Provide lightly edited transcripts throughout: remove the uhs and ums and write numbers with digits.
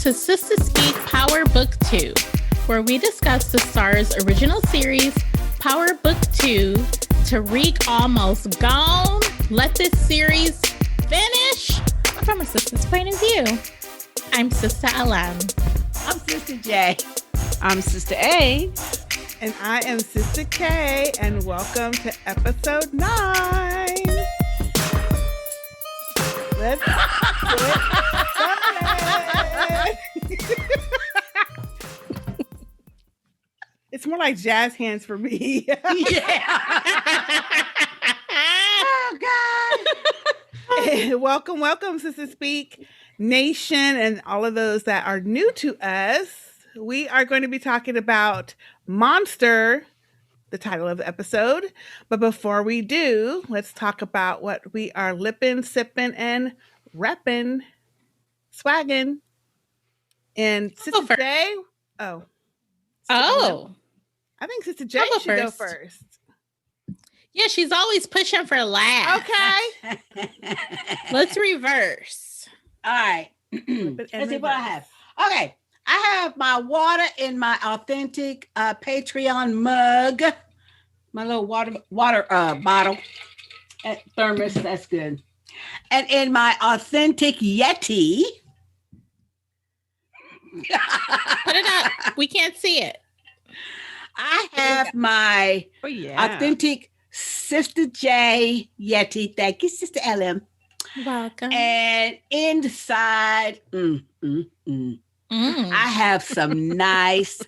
to Sistah Speak Power Book 2, where we discuss the Star's original series, Power Book 2, Tariq Almost Gone. Let this series finish from a sister's point of view. I'm Sister LM. I'm Sister J. I'm Sister A. And I am Sister K, and welcome to episode 9. Let's get started. It's more like jazz hands for me. Yeah. Oh, God. Welcome, Sistah Speak Nation, and all of those that are new to us. We are going to be talking about Monster, the title of the episode. But before we do, let's talk about what we are lipping, sipping, and repping, swagging. And Sister J. Oh. I think Sister J should go first. Yeah, she's always pushing for last. Okay. Let's reverse. All right. Let's see what I have. Okay. I have my water in my authentic Patreon mug. My little water bottle and thermos. That's good. And in my authentic Yeti. Put it up. We can't see it. I have my authentic Sister J Yeti. Thank you, Sister LM. Welcome. And inside, I have some nice,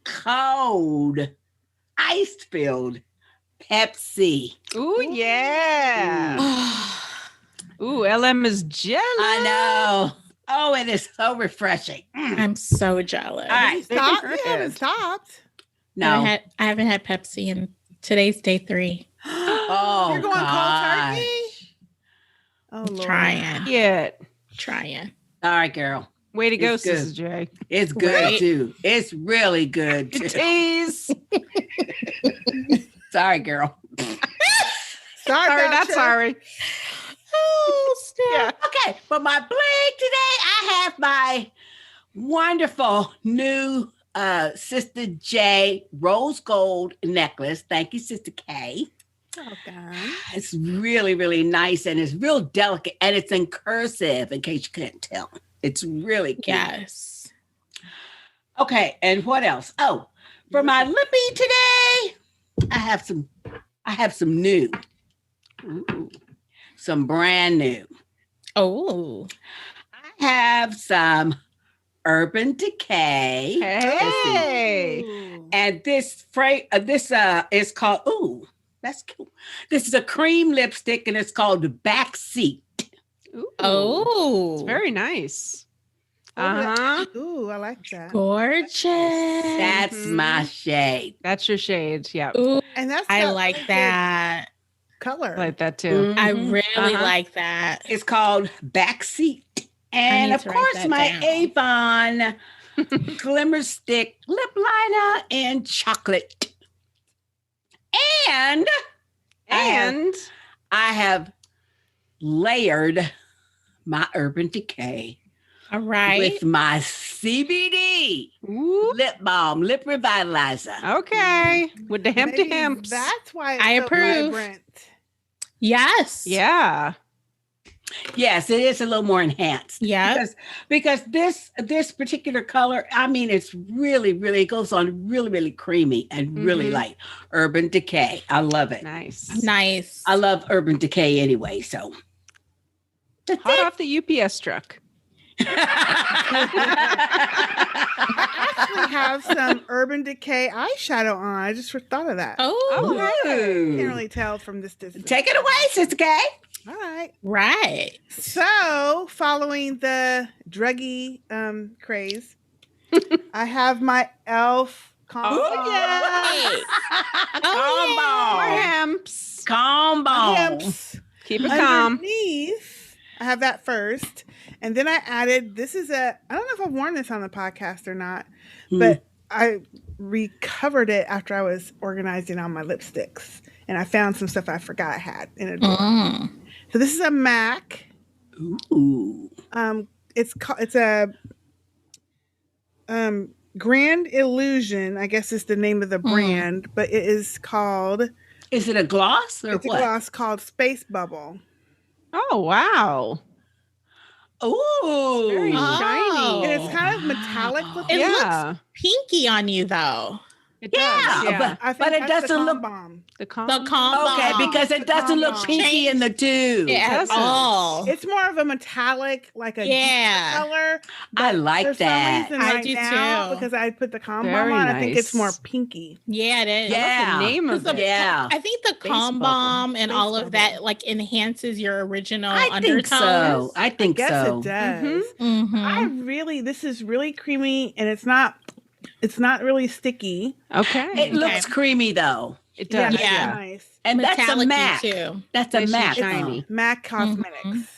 cold, ice-filled Pepsi. Ooh, yeah. Ooh, LM is jealous. I know. Oh, it is so refreshing. I'm so jealous. All right. Stop. You haven't stopped. No. I haven't had Pepsi, and today's day 3. Oh, You're going God. cold turkey? Oh, Lord. Trying. All right, girl. Way to go, It's good. Sister J. It's good, Right? too. It's really good, too. Tease. Sorry, girl. Sorry, Not sorry. Oh, snap. Yeah. Okay, for my bling today, I have my wonderful new Sister J rose gold necklace. Thank you, Sister K. Okay. It's really, really nice, and it's real delicate, and it's in cursive, in case you couldn't tell. It's really cute. Yes. Okay, and what else? Oh, for my lippy today, I have some new. Ooh, some brand new. Oh. I have some Urban Decay. Hey. Ooh. And this is called, ooh, that's cool. This is a cream lipstick, and it's called Backseat. Ooh. Oh. It's very nice. Ooh, I like that. Gorgeous. That's my shade. That's your shade. Yeah. Ooh, And that's I got like good that. color. I like that too. I Mhm. really like that. It's called Backseat. And need of to write course, that my down. Avon Glimmer Stick Lip Liner in chocolate. And And I have layered my Urban Decay All right. with my CBD ooh, lip balm, lip revitalizer. okay. With the hemp to Maybe hemps. That's why it's I so approve. vibrant. Yes. Yeah. Yes, it is a little more enhanced. Yeah. Because this particular color, I mean, it's really, really, it goes on really, really creamy and really Mhm. light. Urban Decay. I love it. Nice. Nice. I love Urban Decay anyway, so. That's Hot it. off the UPS truck. I actually have some Urban Decay eyeshadow on. I just thought of that. Oh, Can't Ooh. really tell from this distance. Take it away, Sister K. All right. right. So, following the druggy craze, I have my e.l.f. combo. Oh, yeah. Combo. More hemps. Combo. Hips. Keep it calm. Underneath, I have that first. And then I added, I don't know if I've worn this on the podcast or not, but I recovered it after I was organizing all my lipsticks. And I found some stuff I forgot I had in a drawer. So this is a MAC. Ooh. It's a Grand Illusion, I guess is the name of the brand, but it is called... Is it a gloss or it's what? a gloss called Space Bubble. Oh, wow. Ooh. Very shiny. And it's kind of metallic looking. It Yeah. looks pinky on you, though. It Yeah, does. Yeah. I think but it that's doesn't the look- bomb. The The calm. calm Okay, bomb. because it doesn't look Calm pinky in the tube. at doesn't. all. It's more of a metallic, like a Yeah. deeper color. I but like for that. some reason I right do now, too. because I put the calm Very bomb on, I think it's nice. more pinky. Yeah, it is. Yeah. The name of The- it. Yeah. I think the Space calm bubble. bomb and Space all of that bubble. like enhances your original I think so. undertones. I think Yes, so. it does. Mhm. This is really creamy, and it's not really sticky. Okay. It looks creamy though. It does. that's Yeah. nice. And that's a Metallic-y, MAC. too. That's a Nice and MAC. shiny. Mac Cosmetics.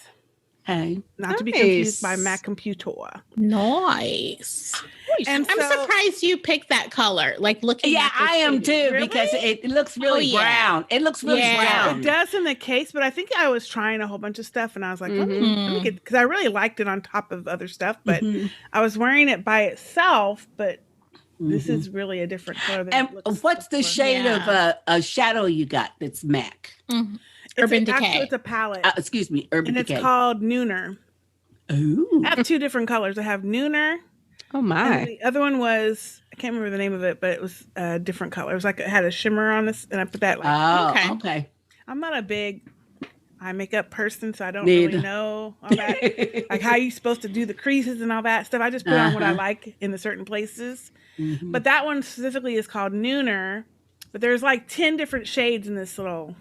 Hey. Not to be Nice. confused by Mac Computer. Nice. And I'm so, surprised you picked that color. Like looking Yeah, at this I am video. too Really? because it looks really yeah. brown. It looks really Yeah. brown. it does in the case, but I think I was trying a whole bunch of stuff, and I was like, let me Mhm. get, because I really liked it on top of other stuff, but Mhm. I was wearing it by itself, but this Mhm. is really a different color than And it looks what's the before. shade Yeah. of a shadow you got that's MAC? Mhm. It's Urban actually, Decay. it's a palette, Excuse me, Urban and Decay. it's called Nooner. Ooh. I have two different colors. I have Nooner, Oh and my. the other one was, I can't remember the name of it, but it was a different color. It was like it had a shimmer on this, and I put that like, Oh, Okay. okay. I'm not a big eye makeup person, so I don't Neither. really know all that. Like how you supposed to do the creases and all that stuff. I just put on what I Uh-huh. like in the certain places. Mhm. But that one specifically is called Nooner. But there's like 10 different shades in this little.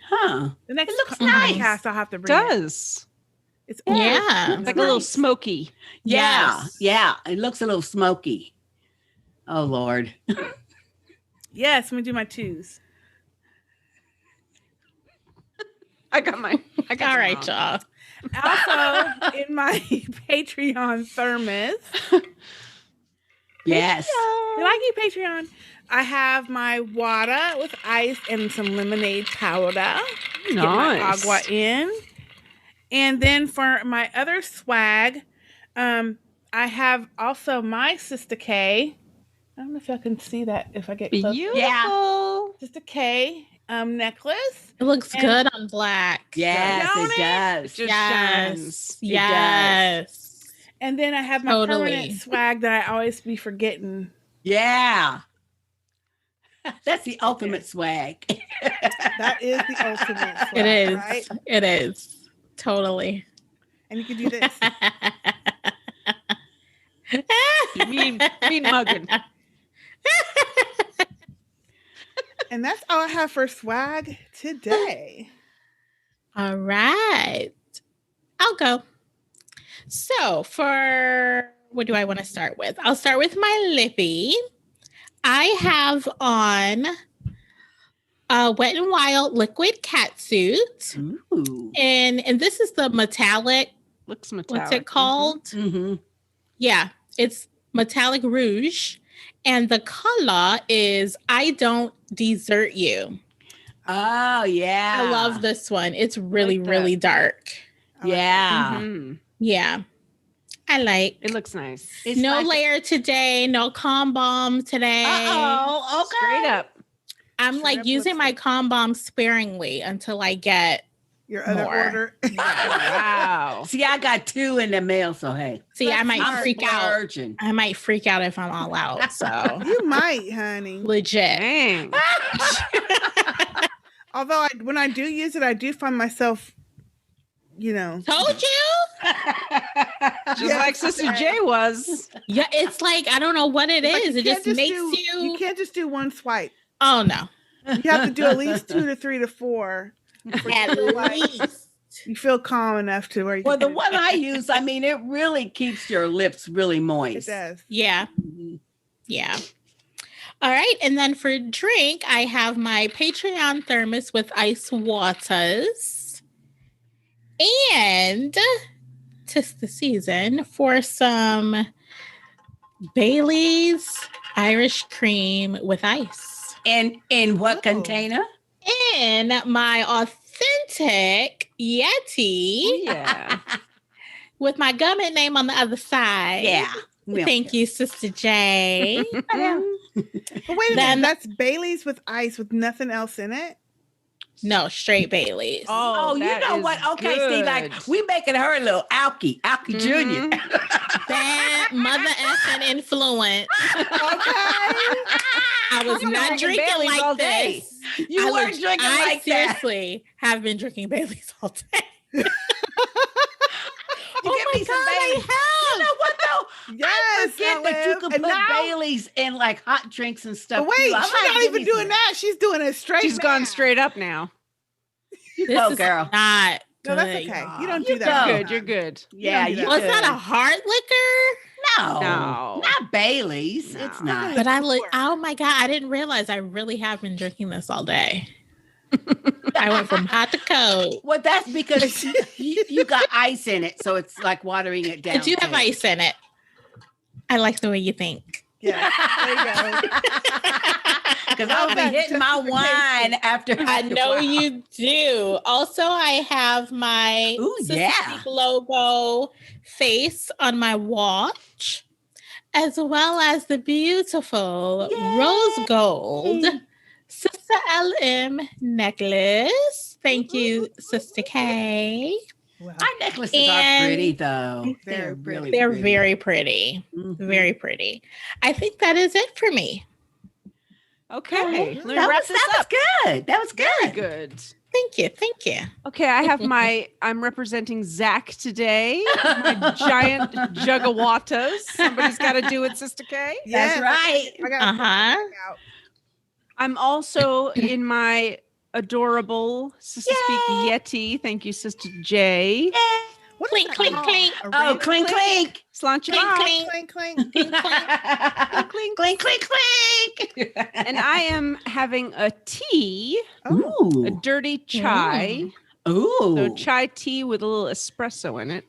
Huh. The next It looks nice. podcast I'll have to It bring. does. It's Yeah. It's like a little smoky. Yeah, Yes. yeah. It looks a little smoky. Oh Lord. Yes, let me do my twos. I got my. I got All them right, all. y'all. Also, in my Patreon thermos, Yes. like you Patreon, I have my water with ice and some lemonade powder. Get my Nice. agua in. And then for my other swag, I have also my Sistah K. I don't know if I can see that if I get closer. Beautiful. Sistah K necklace. It looks And- good on black. Yes, Don't it it? does. Just Yes. shines. It Yes. And then I have my Totally. permanent swag that I always be forgetting. Yeah. That's the ultimate swag. That is the ultimate swag, It is. right? It is. Totally. And you can do this. Mean mugging. And that's all I have for swag today. All right. I'll go. So for what do I want to start with? I'll start with my lippy. I have on a Wet n Wild liquid catsuit. Ooh. And this is the metallic, Looks metallic. what's it called? Mm-hmm. Yeah, it's metallic rouge. And the color is I Don't Desert You. Oh yeah. I love this one. It's really, like that. really dark. I like Yeah. Mhm. Yeah. I like. It looks nice. It's no like- layer today, no calm bomb today. Uh-oh. Okay. Straight up. I'm like Shrimp using my lipstick. calm bomb sparingly until I get. Your other More. order. Wow. See, I got 2 in the mail, so hey. See, I might I'm freak out. splurging. I might freak out if I'm all out. So You might, honey. legit. Dang. Although when I do use it, I do find myself, Told you? Just Yeah. like Sister J was. Yeah, it's like I don't know what it like, is. you It can't just makes do- you. You can't just do one swipe. Oh no! You have to do at least 2 to 3 to 4. At least. You feel calm enough to where you Well, the can- one I use, I mean, it really keeps your lips really It moist. does. Yeah, Mhm. yeah. All right, and then for drink, I have my Patreon thermos with ice waters, and 'tis the season for some Bailey's Irish cream with ice. And in what Oh. container? In my authentic Yeti Yeah. with my government name on the other side. Yeah. Thank you, Sister J. But wait a minute, that's Bailey's with ice with nothing else in it? No, straight Bailey's. Oh, you know what? Okay, see, like we making her a little Alky Jr. Bad mother effing influence. I was not drinking Bailey's like all this. day. You weren't drinking like that. I seriously have been drinking Bailey's all day. Oh my God, I have. You know what though? Yes, I forget that you could put Bailey's in like hot drinks and stuff. But wait, she's not even doing that. She's doing it straight. She's gone straight up now. This is girl. Not No, that's good, okay. y'all. You don't do that. You're good. You're good. Yeah, you Was that a hard liquor? No, not Bailey's. No. It's not. But oh my God, I didn't realize I really have been drinking this all day. I went from hot to cold. Well, that's because you got ice in it, so it's like watering it down. I do have ice in it. I like the way you think. Yeah, there you go. Because I'll be hitting my wine after. I know you do. Also, I have my Sistah Speak logo face on my watch, as well as the beautiful rose gold Sister LM necklace. Thank you, Sister K. Wow. Our necklaces are pretty, though. They're really they're pretty. very pretty. Mm-hmm. Very pretty. I think that is it for me. Okay. That was good. That was good. Very good. Thank you. Thank you. Okay, I have I'm representing Zach today. My giant jugawatas. Somebody's got to do it, Sister K. That's right. I'm also in my adorable Sistah Speak Yeti. Thank you, Sister J. Clink, clink, clink. Oh, clink, clink. Slant your clink, clink, clink, clink, clink, clink, clink, clink. And I am having a tea, a dirty chai. Ooh. So chai tea with a little espresso in it.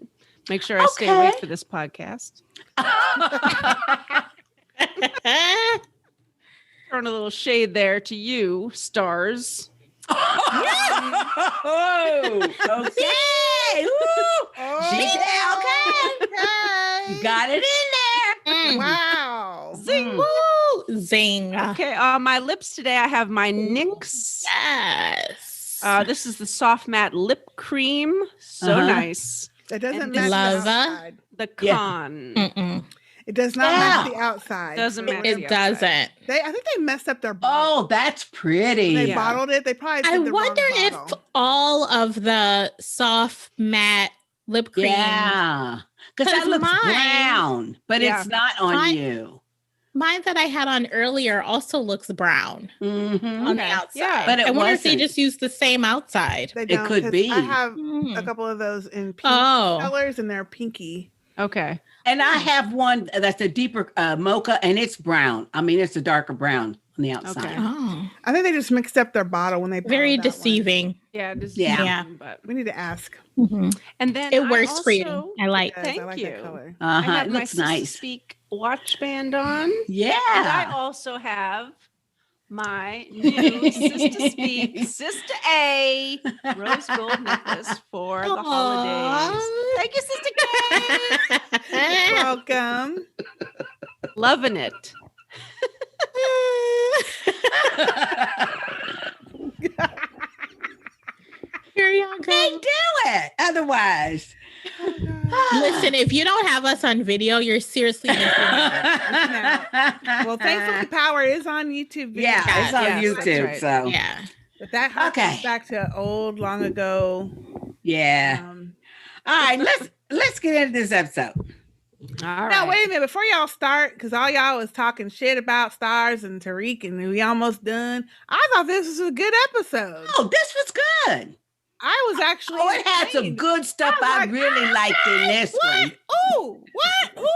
Make sure I stay awake for this podcast. Throwing a little shade there to you, stars. Oh, okay. Okay. Got it in there. Wow. Zing. Woo. Zing. Okay, on my lips today, I have my NYX. Yes. This is the soft matte lip cream. So nice. It doesn't match the outside. The con. It does not match the outside. Doesn't match it doesn't. I think they messed up their bottle. Oh, that's pretty. They bottled it. They probably did I the wonder wrong if bottle. all of the soft matte lip cream. Yeah. Because that looks brown, but it's not on you. Mine that I had on earlier also looks brown on the outside. Yeah, but I wonder if they just used the same outside. They don't, it could be. I have a couple of those in pink colors, and they're pinky. Okay. And I have one that's a deeper mocha, and it's brown. I mean, it's a darker brown on the outside. Okay. Oh, I think they just mixed up their bottle when they very bottled that deceiving. Yeah, but we need to ask. Mm-hmm. And then it works for you. I like. Thank I like you. that color. I have it my looks Sistah nice. Speak watch band on. Yeah. And I also have my new Sistah Speak Sister A rose gold necklace for the holidays. Thank you, Sister K. Welcome. Loving it. Here y'all go. They do it. Otherwise. Listen, if you don't have us on video, you're seriously missing out. Well, Thankfully Power is on YouTube. Yeah, it's on YouTube. Right. So yeah. But that harkens back to old, long ago. Yeah. All right, let's get into this episode. All right. Now, wait a minute. Before y'all start, because all y'all was talking shit about Stars and Tariq, and we almost done. I thought this was a good episode. Oh, this was good. I was actually. Oh, it had some good stuff I really liked in this one. Oh, what? Who?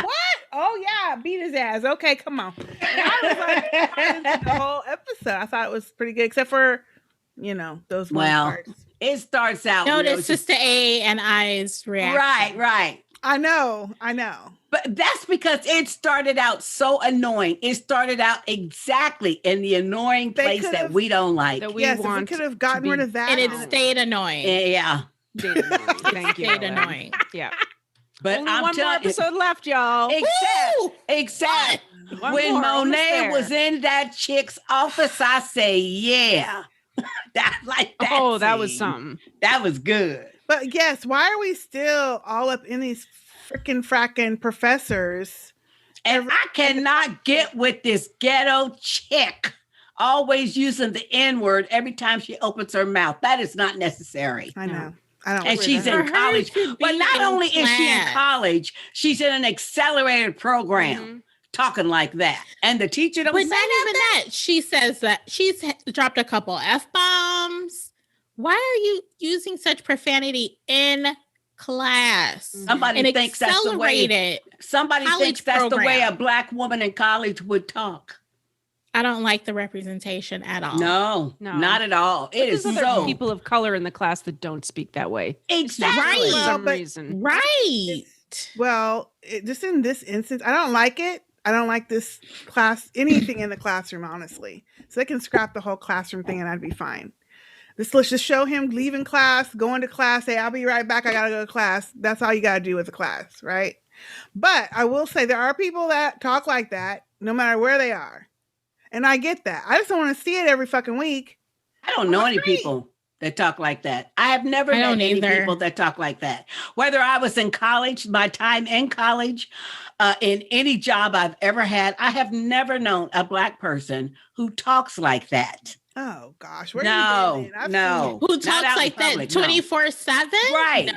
What? Oh, yeah. Beat his ass. Okay, come on. And I was like, the whole episode. I thought it was pretty good, except for, those one parts. It starts out. Notice Sister A and I's reaction. Right. I know. But that's because it started out so annoying. It started out exactly in the annoying place that we don't like. That we want. If we could have gotten rid of that. And it stayed annoying. Yeah. Thank you. Stayed annoying. Yeah. But Only I'm one more telling you, episode left, y'all. except One when more, almost Monet there. was in that chick's office, I say, yeah. That that was scene. something. That was good. But yes, why are we still all up in these freaking fracking professors? And I cannot get with this ghetto chick always using the N-word every time she opens her mouth. That is not necessary. I know. I don't. And she's in college. But not only is she in college, she's in an accelerated program talking like that. And the teacher don't say not even that. She says that she's dropped a couple F-bombs. Why are you using such profanity in class? Somebody thinks that's the way. Somebody thinks that's the way a Black woman in college would talk. I don't like the representation at all. No, not at all. It is so. People of color in the class that don't speak that way. Exactly. For some reason. Right. Just in this instance, I don't like it. I don't like this class, anything in the classroom, honestly. So they can scrap the whole classroom thing and I'd be fine. Let's just show him leaving class, going to class, say, I'll be right back. I got to go to class. That's all you got to do with the class, right? But I will say there are people that talk like that no matter where they are. And I get that. I just don't want to see it every fucking week. I don't know any people that talk like that. I have never met any people that talk like that. Whether I was in college, my time in college, in any job I've ever had, I have never known a Black person who talks like that. Oh gosh, no. Who talks like that 24/7? Right. No.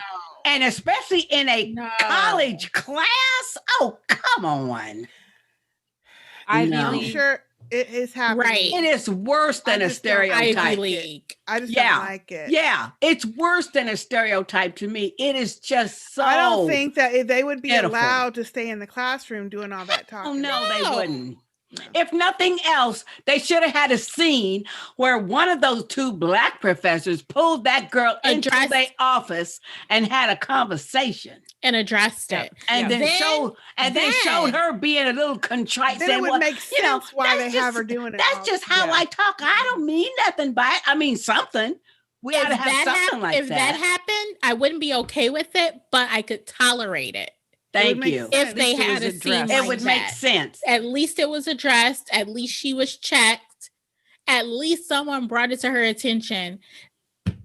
And especially in a college class. Oh, come on. I'm sure it is happening. Right. It is worse than a stereotype. I just don't like it. Yeah. It's worse than a stereotype to me. It is just so I don't think that if they would be pitiful. allowed to stay in the classroom doing all that talking. Oh, no, they wouldn't. No. If nothing else, they should have had a scene where one of those two Black professors pulled that girl into their office and had a conversation and addressed it, and then showed her being a little contrite. Then saying, it would make sense why they have her doing it. That's just how I talk. I don't mean nothing by it. I mean something. We ought to have something like that. If that happened, I wouldn't be okay with it, but I could tolerate it. Thank you. If they had a scene, it would make sense. At least it was addressed. At least she was checked. At least someone brought it to her attention. Even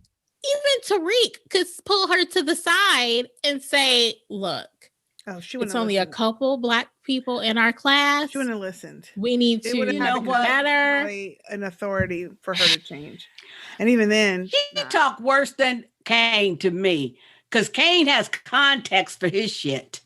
Tariq could pull her to the side and say, "Look, it's only a couple Black people in our class. She wouldn't have listened. We need to, better an authority for her to change." And even then, she talked worse than Kane to me because Kane has context for his shit.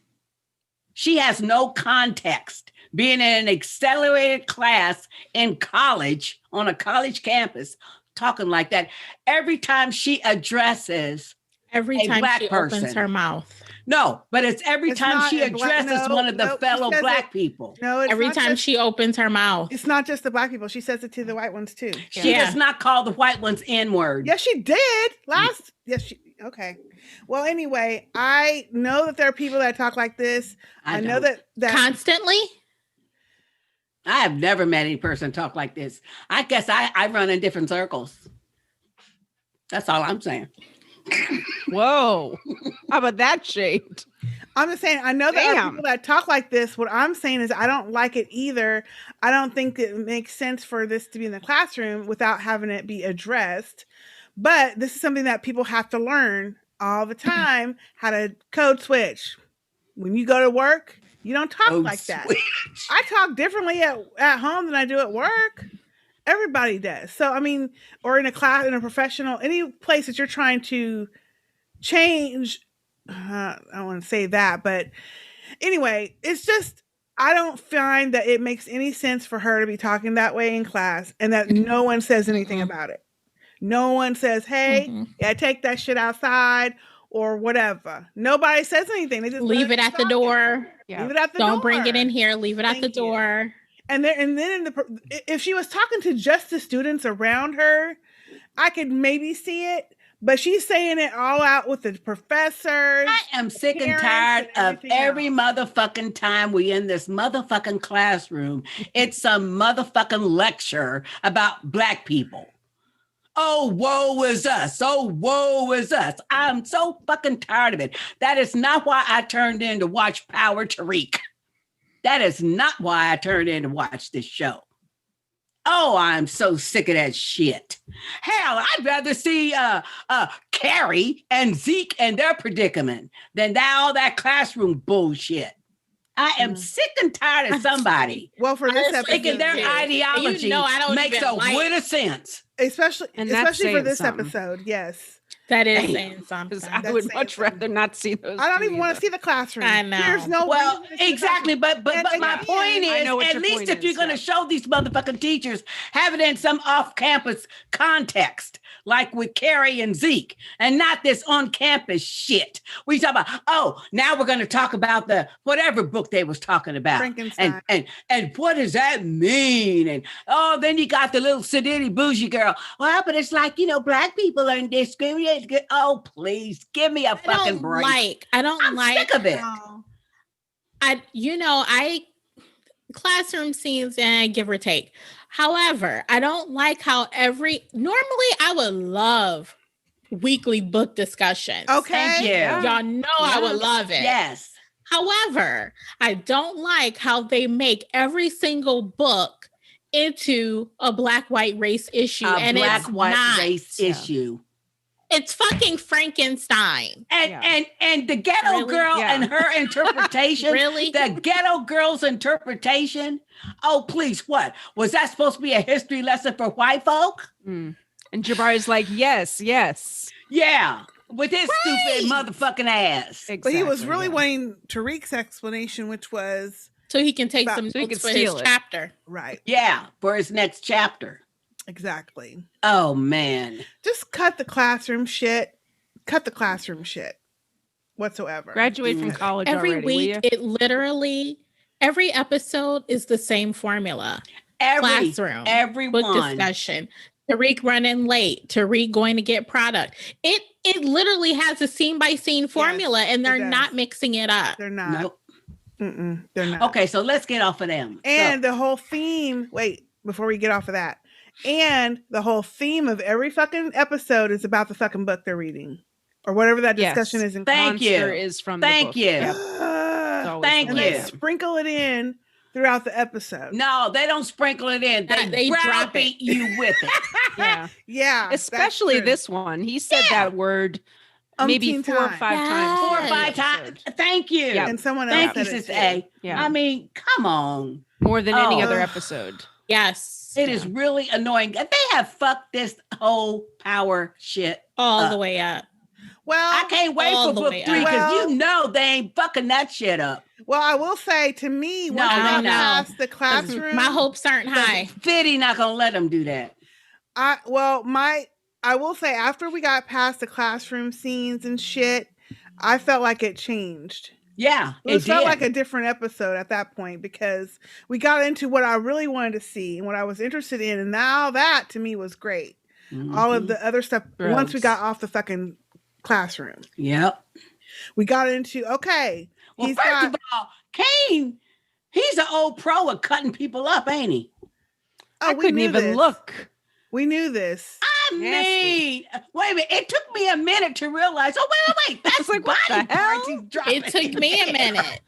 She has no context. Being in an accelerated class in college, on a college campus, talking like that. Every time she addresses every time she opens her mouth. No, but it's every time she addresses one of the fellow Black people. No, every time she opens her mouth. It's not just the Black people. She says it to the white ones too. She does not call the white ones N-word. Yes, she did. Okay. Well, anyway, I know that there are people that talk like this. I know that constantly. I have never met any person talk like this. I guess I run in different circles. That's all I'm saying. Whoa. How about that shade? I'm just saying, I know there are people that talk like this. What I'm saying is I don't like it either. I don't think it makes sense for this to be in the classroom without having it be addressed. But this is something that people have to learn all the time, how to code switch. When you go to work, you don't talk like that. I talk differently at home than I do at work. Everybody does. So, I mean, or in a class, in a professional, any place that you're trying to change, I don't want to say that, but anyway, it's just, I don't find that it makes any sense for her to be talking that way in class and that no one says anything about it. No one says, hey, take that shit outside or whatever. Nobody says anything. They just leave it at the door. Yeah. Leave it at the door. Don't bring it in here. Leave it at the door. And then if she was talking to just the students around her, I could maybe see it. But she's saying it all out with the professors. I am sick and tired of every motherfucking time we in this motherfucking classroom. It's some motherfucking lecture about Black people. Oh, woe is us. Oh, woe is us. I'm so fucking tired of it. That is not why I turned in to watch Power Tariq. That is not why I turned in to watch this show. Oh, I'm so sick of that shit. Hell, I'd rather see Carrie and Zeke and their predicament than all that classroom bullshit. I am sick and tired of somebody. Well, for this episode, thinking their ideology makes a whit of sense. Especially for this episode, yes. That is saying something. I would much rather not see those. I don't even want to see the classroom. I know. There's no exactly. But my point is, at least if you're going to show these motherfucking teachers, have it in some off-campus context, like with Carrie and Zeke, and not this on-campus shit. We talk about, now we're going to talk about the whatever book they was talking about. Frankenstein. And what does that mean? And then you got the little sedity bougie girl. Well, but it's like, Black people are discriminated. Oh, please give me a fucking break. I'm sick of it. Classroom scenes and give or take. However, I don't like how normally I would love weekly book discussions. Okay. Thank you. Y'all know I would love it. Yes. However, I don't like how they make every single book into a black-white race issue. Issue. It's fucking Frankenstein. And the ghetto girl and her interpretation. Really? The ghetto girl's interpretation. Oh, please, what? Was that supposed to be a history lesson for white folk? Mm. And Jabari's like, yes. Yeah. With his stupid motherfucking ass. Exactly, but he was really wanting Tariq's explanation, which was... So he can take some notes for his chapter. Right. Yeah, for his next chapter. Exactly. Oh, man. Just cut the classroom shit. Whatsoever. Graduate from college every week. It literally, every episode is the same formula. Classroom. Book discussion. Tariq running late. Tariq going to get product. It literally has a scene by scene formula, and they're not mixing it up. They're not. Nope. They're not. Okay, so let's get off of them. And the whole theme. Wait, before we get off of that. And the whole theme of every fucking episode is about the fucking book they're reading, or whatever that discussion is. Thank you. Is from Thank you. Yep. Thank you. They sprinkle it in throughout the episode. No, they don't sprinkle it in. They browbeat you with it. Yeah. Especially this one. He said that word maybe 4 or 5 times. 4 or 5 times. Thank you. Yeah. And someone else. Thank you, Sister A. Yeah. I mean, come on. More than any other episode. Yes. It is really annoying. They have fucked this whole power shit all the way up. Well, I can't wait for book 3 because they ain't fucking that shit up. Well, I will say to me, when I got past the classroom, my hopes aren't high. Fitty not gonna let them do that. I will say after we got past the classroom scenes and shit, I felt like it changed. Yeah, it felt like a different episode at that point because we got into what I really wanted to see and what I was interested in, and now that to me was great. Mm-hmm. All of the other stuff once we got off the fucking classroom. Yep, we got into Well, first of all, Kane, he's an old pro at cutting people up, ain't he? I couldn't even look. We knew this. I mean, wait a minute. It took me a minute to realize. Oh, wait. That's like, body what the hell? It took me a minute.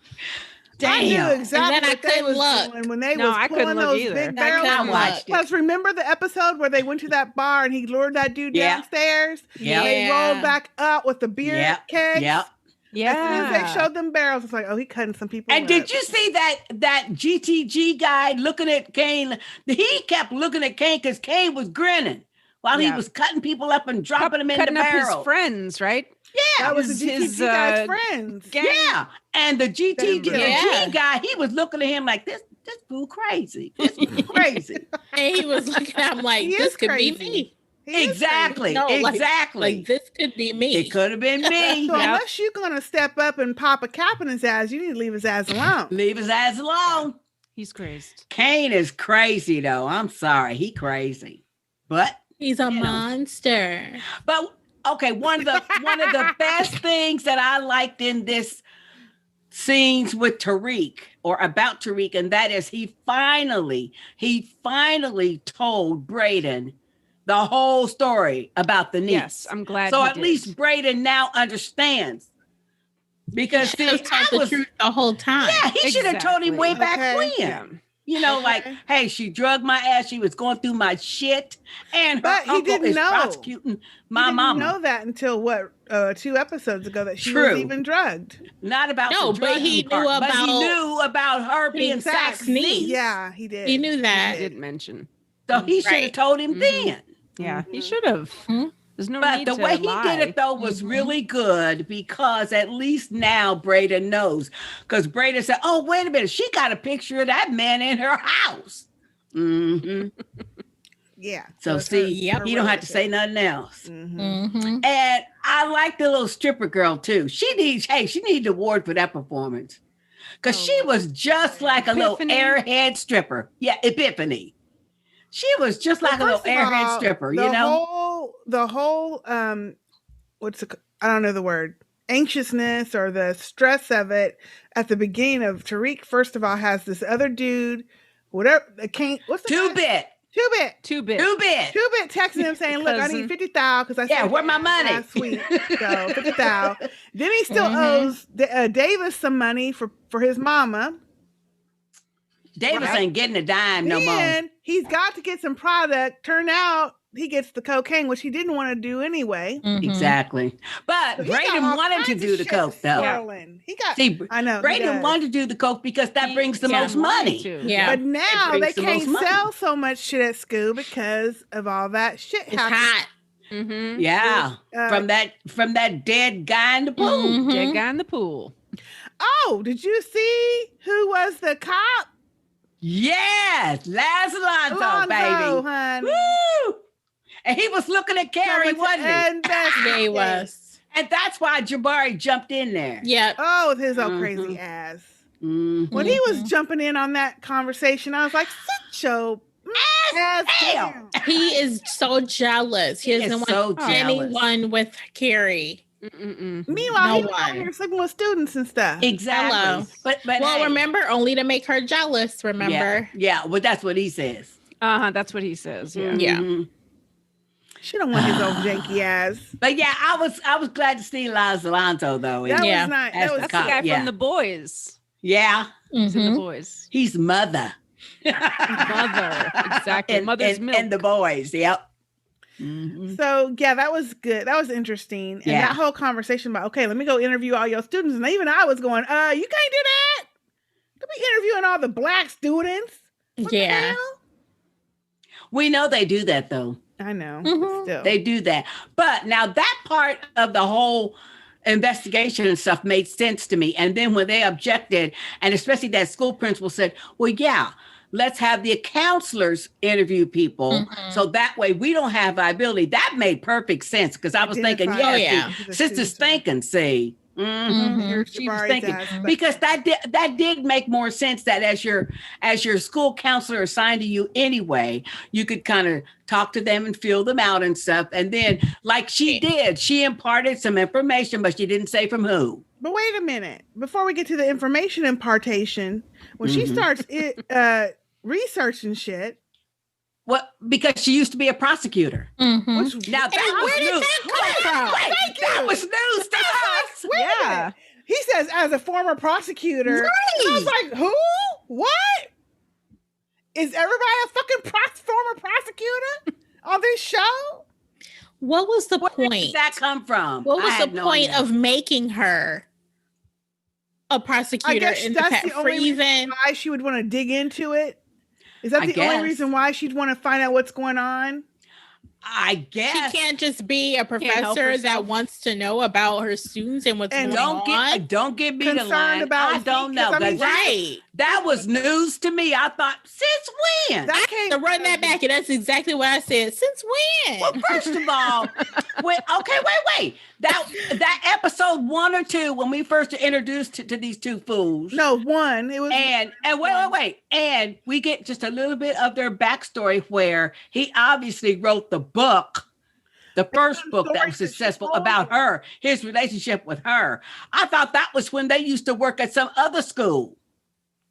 Damn. I knew exactly and then I couldn't look. Doing when they was pulling those big barrels. Plus, remember the episode where they went to that bar and he lured that dude downstairs? Yeah. They rolled back up with the beer kegs. Yep. Yeah. As soon as they showed them barrels, it's like, he cutting some people. And did you see that GTG guy looking at Kane? He kept looking at Kane because Kane was grinning while he was cutting people up and dropping them in the barrel. Cutting up his friends, right? Yeah. That was the GTG guy's friends. Gang. Yeah. And the GTG guy, he was looking at him like, this fool crazy. This fool crazy. And he was looking at him like, this could be me. Exactly. No, exactly. Like this could be me. It could have been me. So unless you're gonna step up and pop a cap in his ass, you need to leave his ass alone. Leave his ass alone. He's crazed. Kane is crazy though. I'm sorry, he crazy, but he's a monster. But okay, one of the best things that I liked in this scenes with Tariq or about Tariq, and that is he finally told Brayden the whole story about the niece. Yes, I'm glad. So he at did. least Braden now understands. Because He should have told the truth the whole time. Yeah, he should have told him way back when. Yeah. You know, like, hey, she drugged my ass. She was going through my shit, and her uncle is prosecuting my mama. He didn't know that until what 2 episodes ago that she was even drugged. Not about but he knew about. But he knew about her being Zach's niece. Yeah, he did. He knew that. He didn't mention. So he should have told him then. Yeah, he should have. There's no but need the to way lie. he did it though was really good because at least now Braden knows. Because Braden said, "Oh, wait a minute, she got a picture of that man in her house." Yeah. So see, you don't have to say nothing else. And I like the little stripper girl too. She needs the award for that performance because she was just like a little airhead stripper. Yeah, Epiphany. She was just like a little airhead stripper, you know? The whole I don't know the word, anxiousness or the stress of it at the beginning of Tariq, first of all, has this other dude, what's the Two-bit texting him saying, look, I need 50,000 because I said, where my money? Last week. So 50,000. Then he still owes Davis some money for his mama. Davis ain't getting a dime no more. He's got to get some product. Turn out he gets the cocaine, which he didn't want to do anyway. Exactly. But Braden wanted to do the coke, though. I know. Braden wanted to do the coke because that brings the most money. Yeah. But now they can't sell so much shit at school because of all that shit happening. Yeah. From that dead guy in the pool. Dead guy in the pool. Oh, did you see who was the cop? Yes, Laz Alonso, baby. Honey. Woo! And he was looking at Carrie, wasn't he? He was. And that's why Jabari jumped in there. Yeah. Oh, with his old crazy ass. When he was jumping in on that conversation, I was like, sit your ass down. He is so jealous. He doesn't want anyone with Carrie. Meanwhile, he's out here sleeping with students and stuff. Exactly. Hello. But remember, only to make her jealous, remember? Yeah, well, that's what he says. That's what he says. Yeah. Yeah. She don't want his old janky ass. But yeah, I was glad to see Laz Alonso though. That was nice. That's the guy from The Boys. Yeah. He's in The Boys. He's mother. Mother. Exactly. Mother's milk. And The Boys. Yep. So yeah, that was good. That was interesting. And that whole conversation about, okay, let me go interview all your students. And even I was going, you can't do that. Don't be interviewing all the black students. What the hell? We know they do that though. I know. Still. They do that. But now that part of the whole investigation and stuff made sense to me. And then when they objected, and especially that school principal said, well, yeah, let's have the counselors interview people. So that way we don't have liability. That made perfect sense because I was thinking, Sister Spankin, see. She was thinking because that did make more sense that as your school counselor assigned to you anyway, you could kind of talk to them and feel them out and stuff. And then like she did, she imparted some information, but she didn't say from who. But wait a minute, before we get to the information impartation, when she starts researching shit. Well, because she used to be a prosecutor. Now that was news. That was news to us. Yeah. He says, as a former prosecutor. Right. I was like, who? What? Is everybody a fucking former prosecutor on this show? What was the Where point? did that come from? What was the point of making her a prosecutor? I guess that's the only reason why she would want to dig into it. Is that the only reason why she'd want to find out what's going on? I guess. She can't just be a professor that wants to know about her students and what's going on. Don't give me the line. I don't know. Right. That was news to me. I thought, since when? I had to run that back, and that's exactly what I said. Since when? Well, first of all, wait. That episode 1 or 2, when we first introduced to these two fools. No, 1. It was and wait. And we get just a little bit of their backstory where he obviously wrote the book, the first book that was successful about her, his relationship with her. I thought that was when they used to work at some other school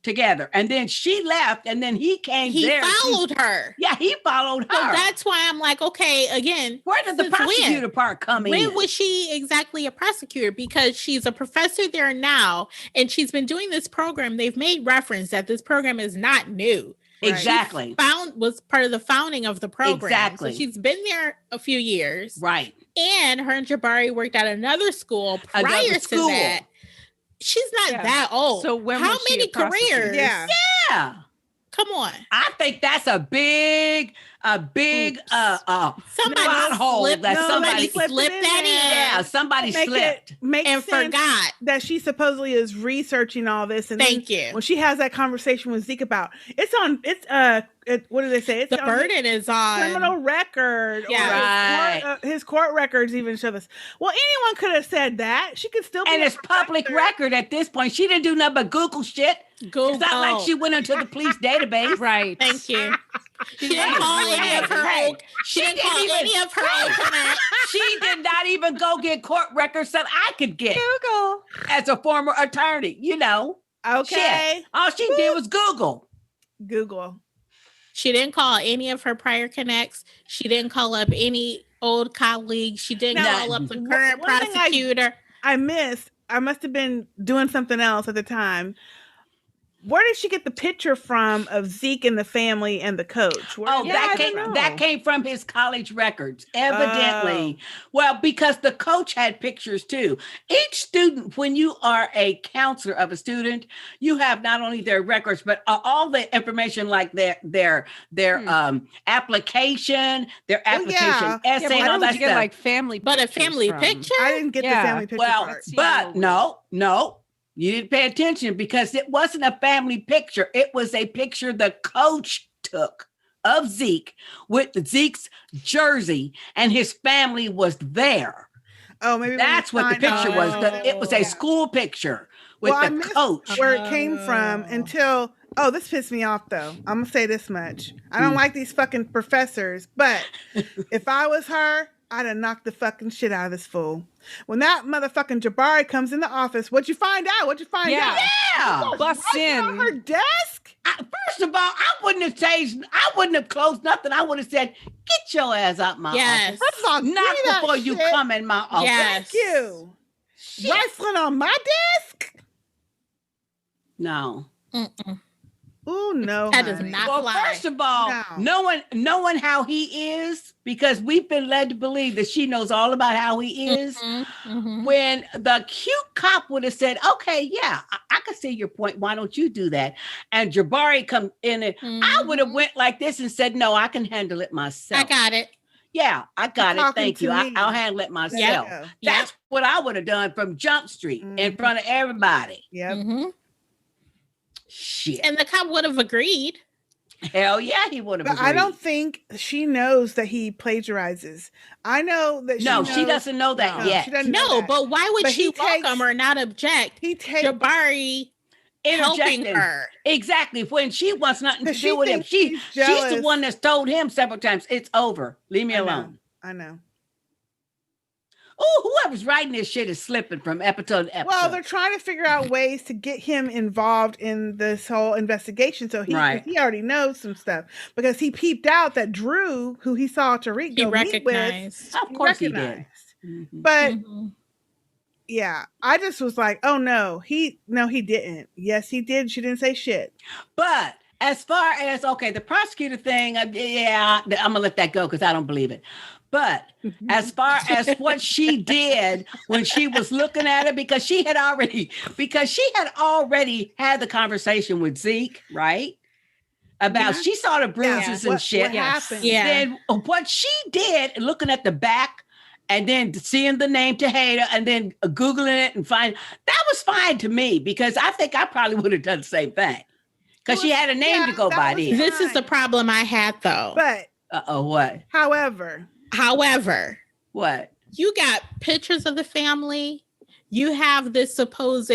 together. And then she left, and then he came He there. followed her. Yeah, he followed her. So that's why I'm like, okay, again. Where did the prosecutor part come in? When was she exactly a prosecutor? Because she's a professor there now, and she's been doing this program. They've made reference that this program is not new. Exactly. Was part of the founding of the program. Exactly. So she's been there a few years. Right. And her and Jabari worked at another school prior to that. She's not that old. So how many careers? Yeah. Come on. I think that's a big somebody hole that somebody slipped that in. Yeah, somebody slipped and forgot that she supposedly is researching all this. And thank you. When she has that conversation with Zeke about what do they say? It's the burden is on criminal record. Yeah, right. His court records even show this. Well, anyone could have said that. She could still be and it's public record at this point. She didn't do nothing but Google shit. It's not like she went into the police database. Right. Thank you. She didn't call any of her old. She didn't call any of her old. She did not even go get court records that I could get. Google. As a former attorney, you know. Okay. Shit. All she did was Google. She didn't call any of her prior connects. She didn't call up any old colleagues. She didn't call up the current prosecutor. I must have been doing something else at the time. Where did she get the picture from of Zeke and the family and the coach? That came from his college records, evidently. Well, because the coach had pictures too. Each student, when you are a counselor of a student, you have not only their records, but all the information like their application, essay, and all that stuff. Like family, but a family picture. I didn't get the family picture. Well, part. but no. You didn't pay attention because it wasn't a family picture. It was a picture the coach took of Zeke with Zeke's jersey, and his family was there. Oh, maybe that's what the picture was. It was a school picture with the coach. Where it came from until. Oh, this pissed me off though. I'm gonna say this much. I don't like these fucking professors, but if I was her, I'd have knocked the fucking shit out of this fool. When that motherfucking Jabari comes in the office, what'd you find out? Yeah. Bust in on her desk. First of all, I wouldn't have closed nothing. I would have said, "Get your ass out my office." Not before you come in my office. Yes. Thank you. Shit. Rifling on my desk? No. Oh no. That does not Well, fly. first of all, knowing how he is, because we've been led to believe that she knows all about how he is. When the cute cop would have said, "Okay, yeah, I can see your point. Why don't you do that?" And Jabari come in, and I would have went like this and said, "No, I can handle it myself. I got it. Yeah, I got it. Thank you. I'll handle it myself." Yep. That's what I would have done from Jump Street in front of everybody. Yep. Shit. And the cop would have agreed. Hell yeah, he would have agreed. I don't think she knows that he plagiarizes. I know that she doesn't know that yet. She doesn't know that. But why would she welcome or not object? Jabari helping her. Exactly. When she wants nothing to do with him. She's the one that's told him several times, "It's over. Leave me alone." I know. Oh, whoever's writing this shit is slipping from episode to episode. Well, they're trying to figure out ways to get him involved in this whole investigation. So he already knows some stuff because he peeped out that Drew, who he saw Tariq go meet with. Of course he did. But yeah, I just was like, oh no, he didn't. Yes, he did. She didn't say shit. But as far as, the prosecutor thing, I'm going to let that go because I don't believe it. But as far as what she did when she was looking at it, because she had already had the conversation with Zeke, right? About she saw the bruises and shit. What happened? Yeah. Then what she did, looking at the back and then seeing the name Tejada and then Googling it and that was fine to me because I think I probably would have done the same thing. Because she had a name to go by then. This is the problem I had though. But what? However, what? You got pictures of the family. You have this supposed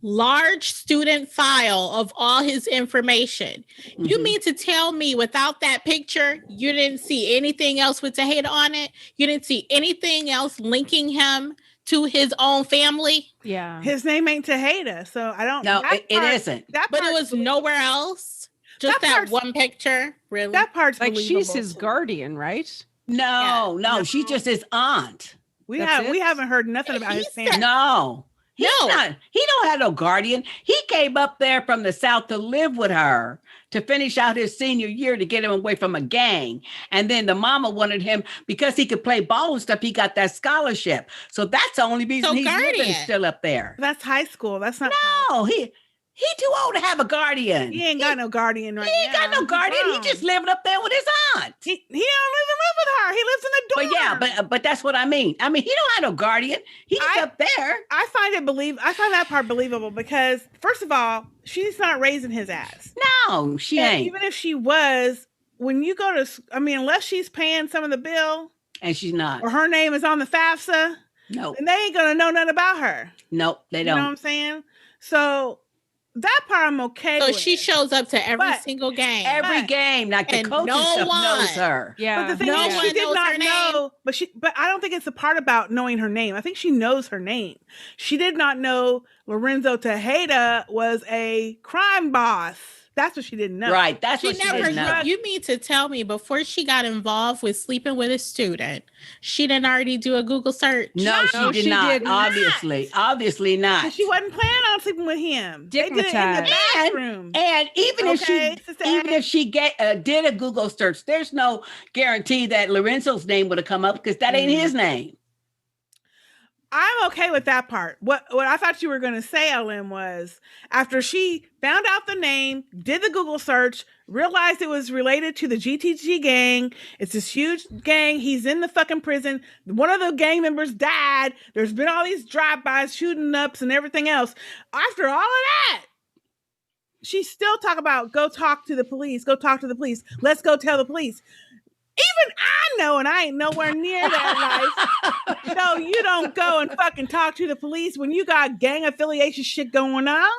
large student file of all his information. You mean to tell me without that picture, you didn't see anything else with Tejada on it? You didn't see anything else linking him to his own family. Yeah. His name ain't Tejeda, so I don't. No, it isn't. But it was nowhere else. Just that one picture. Really? That part's like believable. she's his guardian, right? No, she's just his aunt. We haven't heard nothing about his family. No. He don't have no guardian. He came up there from the South to live with her to finish out his senior year to get him away from a gang. And then the mama wanted him because he could play ball and stuff. He got that scholarship. So that's the only reason he's living still up there. That's high school. That's not. No, he too old to have a guardian. He ain't got no guardian right now. He ain't got no guardian. He just living up there with his aunt. He don't even live with her. He lives in a dorm. But yeah, but that's what I mean. I mean, he don't have no guardian. He's up there. I find that part believable because first of all, she's not raising his ass. No, she ain't. Even if she was, when you go to, unless she's paying some of the bill, and she's not, or her name is on the FAFSA, no, and they ain't gonna know nothing about her. Nope, they don't. You know what I'm saying? So that part I'm okay with. So she shows up to every single game. Every game, like the coach knows her. Yeah. But the thing is, she did not know. But I don't think it's the part about knowing her name. I think she knows her name. She did not know Lorenzo Tejeda was a crime boss. That's what she didn't know. Right. That's what she didn't know. You mean to tell me before she got involved with sleeping with a student, she didn't already do a Google search? No, she did not. Obviously not. She wasn't planning on sleeping with him. They did it in the bathroom. And even if she did a Google search, there's no guarantee that Lorenzo's name would have come up because that ain't his name. I'm okay with that part. What I thought you were going to say, Ellen, was after she found out the name, did the Google search, realized it was related to the GTG gang. It's this huge gang. He's in the fucking prison. One of the gang members died. There's been all these drive-bys, shooting ups, and everything else. After all of that, she still talk about go talk to the police. Go talk to the police. Let's go tell the police. Even I know, and I ain't nowhere near that life. No, you don't go and fucking talk to the police when you got gang affiliation shit going on.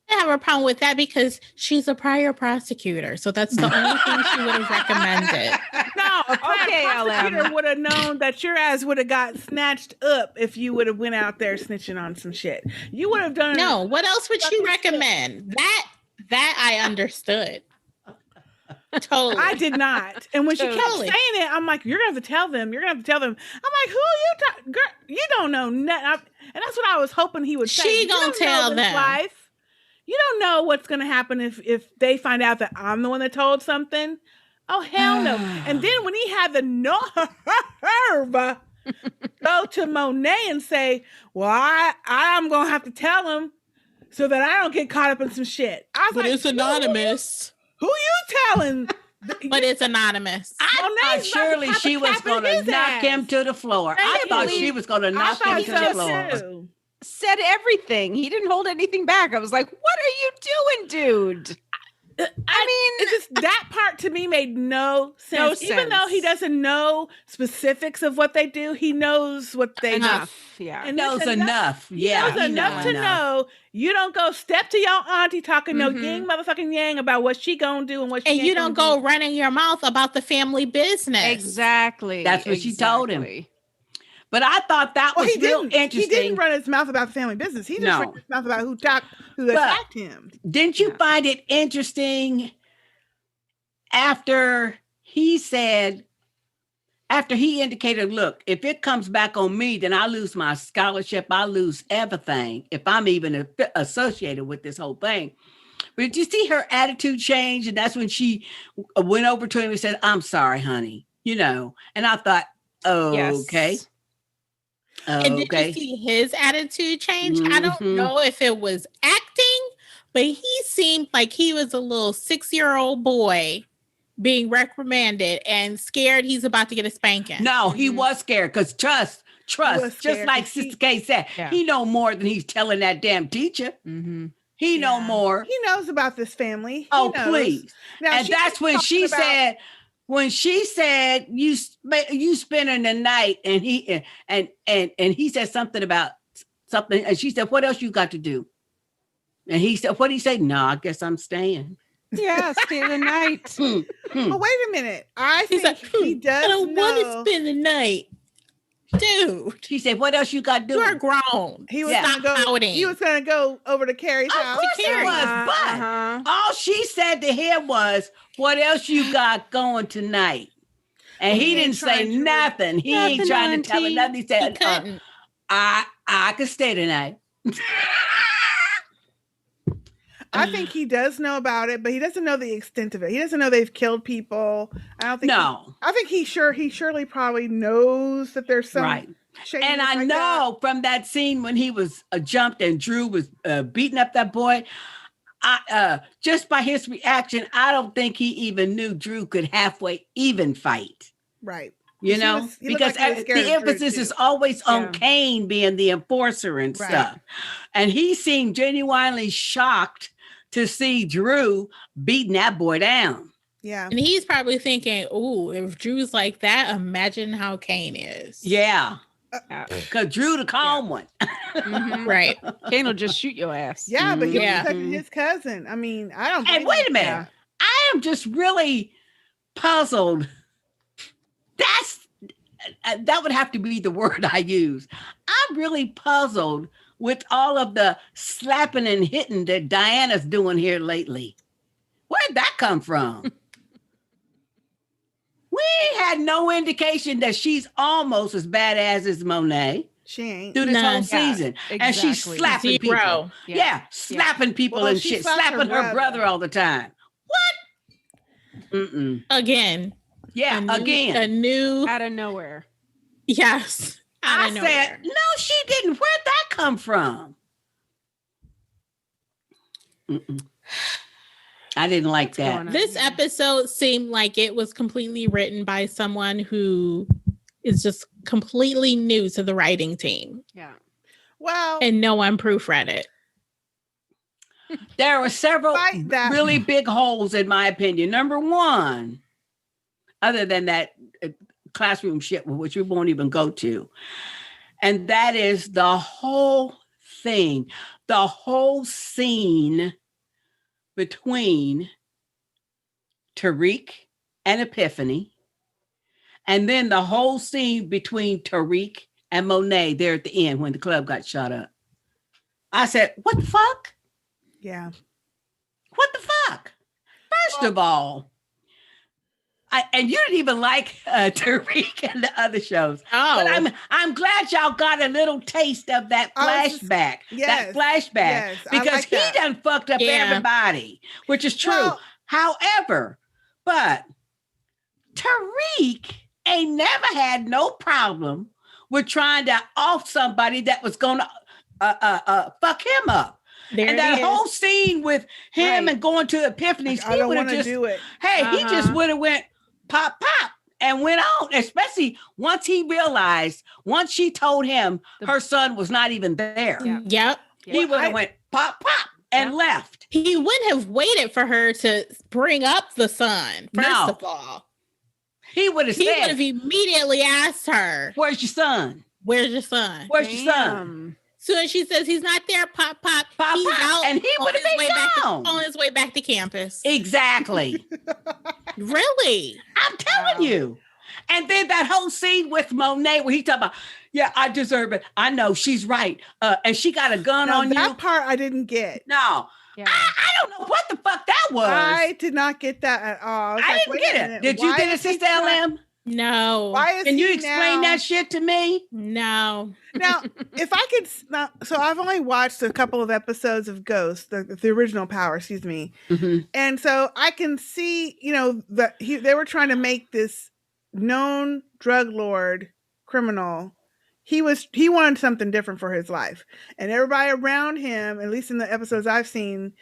I have a problem with that because she's a prior prosecutor. So that's the only thing she would have recommended. No, a prior prosecutor would have known that your ass would have got snatched up if you would have went out there snitching on some shit. You would have done. No, what else would she recommend? That I understood. Totally. I did not. And when she kept saying it, I'm like, you're going to have to tell them. You're going to have to tell them. I'm like, who are you? Girl, you don't know nothing. And that's what I was hoping he would say. She going to tell them. Life. You don't know what's going to happen if they find out that I'm the one that told something. Oh, hell no. And then when he had the nerve go to Monet and say, well, I'm going to have to tell him so that I don't get caught up in some shit. But it's anonymous. Who you telling? But it's anonymous. I thought surely she was going to knock him to the floor. I thought she was going to knock him to the floor. Said everything. He didn't hold anything back. I was like, what are you doing, dude? I mean, it's just that part to me made no sense. Even though he doesn't know specifics of what they do, he knows what they do. Yeah, and knows enough. Yeah, he knows enough to know you don't go step to your auntie talking no yang motherfucking yang about what she gonna do and what she and you don't go running your mouth about the family business. Exactly. That's what she told him. But I thought that was real interesting. He didn't run his mouth about the family business. He just ran his mouth about who attacked him. Didn't you find it interesting after he indicated, look, if it comes back on me, then I lose my scholarship. I lose everything if I'm even associated with this whole thing. But did you see her attitude change? And that's when she went over to him and said, I'm sorry, honey. And I thought, okay. And did you see his attitude change? I don't know if it was acting, but he seemed like he was a little 6-year-old boy being reprimanded and scared he's about to get a spanking. No, he was scared because trust, just like Sister K said, he know more than he's telling that damn teacher. He know more. He knows about this family. Please. Now, and that's when she said, you spending the night, and he said something about something, and she said, what else you got to do? And he said, what did he say? No, I guess I'm staying. Yeah, stay the night. But wait a minute. I think he does I don't want to spend the night. Dude, She said, what else you got doing? you're grown. He was Yeah. gonna go. Pouting. He was gonna go over to Carrie's Of house. course he Carrie. was, but all she said to him was, what else you got going tonight? And he didn't say nothing. He ain't trying to tell her nothing. He He said, couldn't. I could stay tonight. I think he does know about it, but he doesn't know the extent of it. He doesn't know they've killed people. I don't think. No. I think he surely probably knows that there's some. Right. shadiness And I like know from that scene when he was jumped and Drew was beating up that boy, just by his reaction, I don't think he even knew Drew could halfway even fight. that. Right. You He know, was- he looked because like he was scared the of Drew, emphasis too. is always on Kane being the enforcer and Right. stuff. And he seemed genuinely shocked to see Drew beating that boy down. Yeah. And he's probably thinking, "Ooh, if Drew's like that, imagine how Kane is." Yeah. Because Drew the calm one. Right. Kane will just shoot your ass. Yeah, but he was Yeah. protecting his cousin. I mean, I don't. And blame wait a him. minute. Yeah. I am just really puzzled. That would have to be the word I use. I'm really puzzled with all of the slapping and hitting that Diana's doing here lately. Where'd that come from? We had no indication that she's almost as badass as Monet She ain't. through this None. whole season. And she's exactly. slapping people. Zero. Yeah, slapping people Well, and she shit, slapped her slapping her brother brother all the time. What? Mm-mm. Again. Yeah, A again. new. Out of nowhere. Yes. Out I of said, nowhere. no, she didn't. Where'd that come from? Mm-mm. I didn't like that. going on? This episode seemed like it was completely written by someone who is just completely new to the writing team, Yeah. Well, and no one proofread it. There were several Despite that- really big holes, in my opinion. Number one, other than that classroom shit, which we won't even go to, and that is the whole thing, the whole scene between Tariq and Epiphany, and then the whole scene between Tariq and Monet there at the end when the club got shot up. I said, what the fuck? yeah. What the fuck? First of all, and you didn't even like Tariq and the other shows. Oh, But I'm glad y'all got a little taste of that I was just- flashback. yes, That flashback. yes, I Because like he that. done fucked up Yeah. everybody, which is true. Well- However, but Tariq ain't never had no problem with trying to off somebody that was gonna fuck him up. there And it that is. whole scene with him Right. and going to Epiphany's, I he don't would have want to just, do it. hey, he just Uh-huh. would have went pop, pop, and went on, especially once he realized, once she told him her son was not even there, Yeah. Yep. he would I- have went pop, pop, and Yeah. left. He wouldn't have waited for her to bring up the son, first No. of all. He would have He would said, have immediately asked her, where's your son? "Where's your son?" Where's your son? Damn. Soon as she says he's not there, pop, pop, Pop, he's pop. out And he on would have his been way back gone. on his way back to campus. Exactly. Really? I'm telling Wow. you. And then that whole scene with Monet where he talking about, yeah, I deserve it. I know she's right. And she got a gun Now, on that you. part I didn't get. No, Yeah. I don't know what the fuck that was. I did not get that at all. was I like, didn't wait get a it. minute, Did you why get it, is he Sister trying- LM? No. Why is Can you he explain now- that shit to me? No. Now, if I could, so I've only watched a couple of episodes of Ghost, the original Power, excuse me, and so I can see, that they were trying to make this known drug lord criminal. He wanted something different for his life, and everybody around him, at least in the episodes I've seen,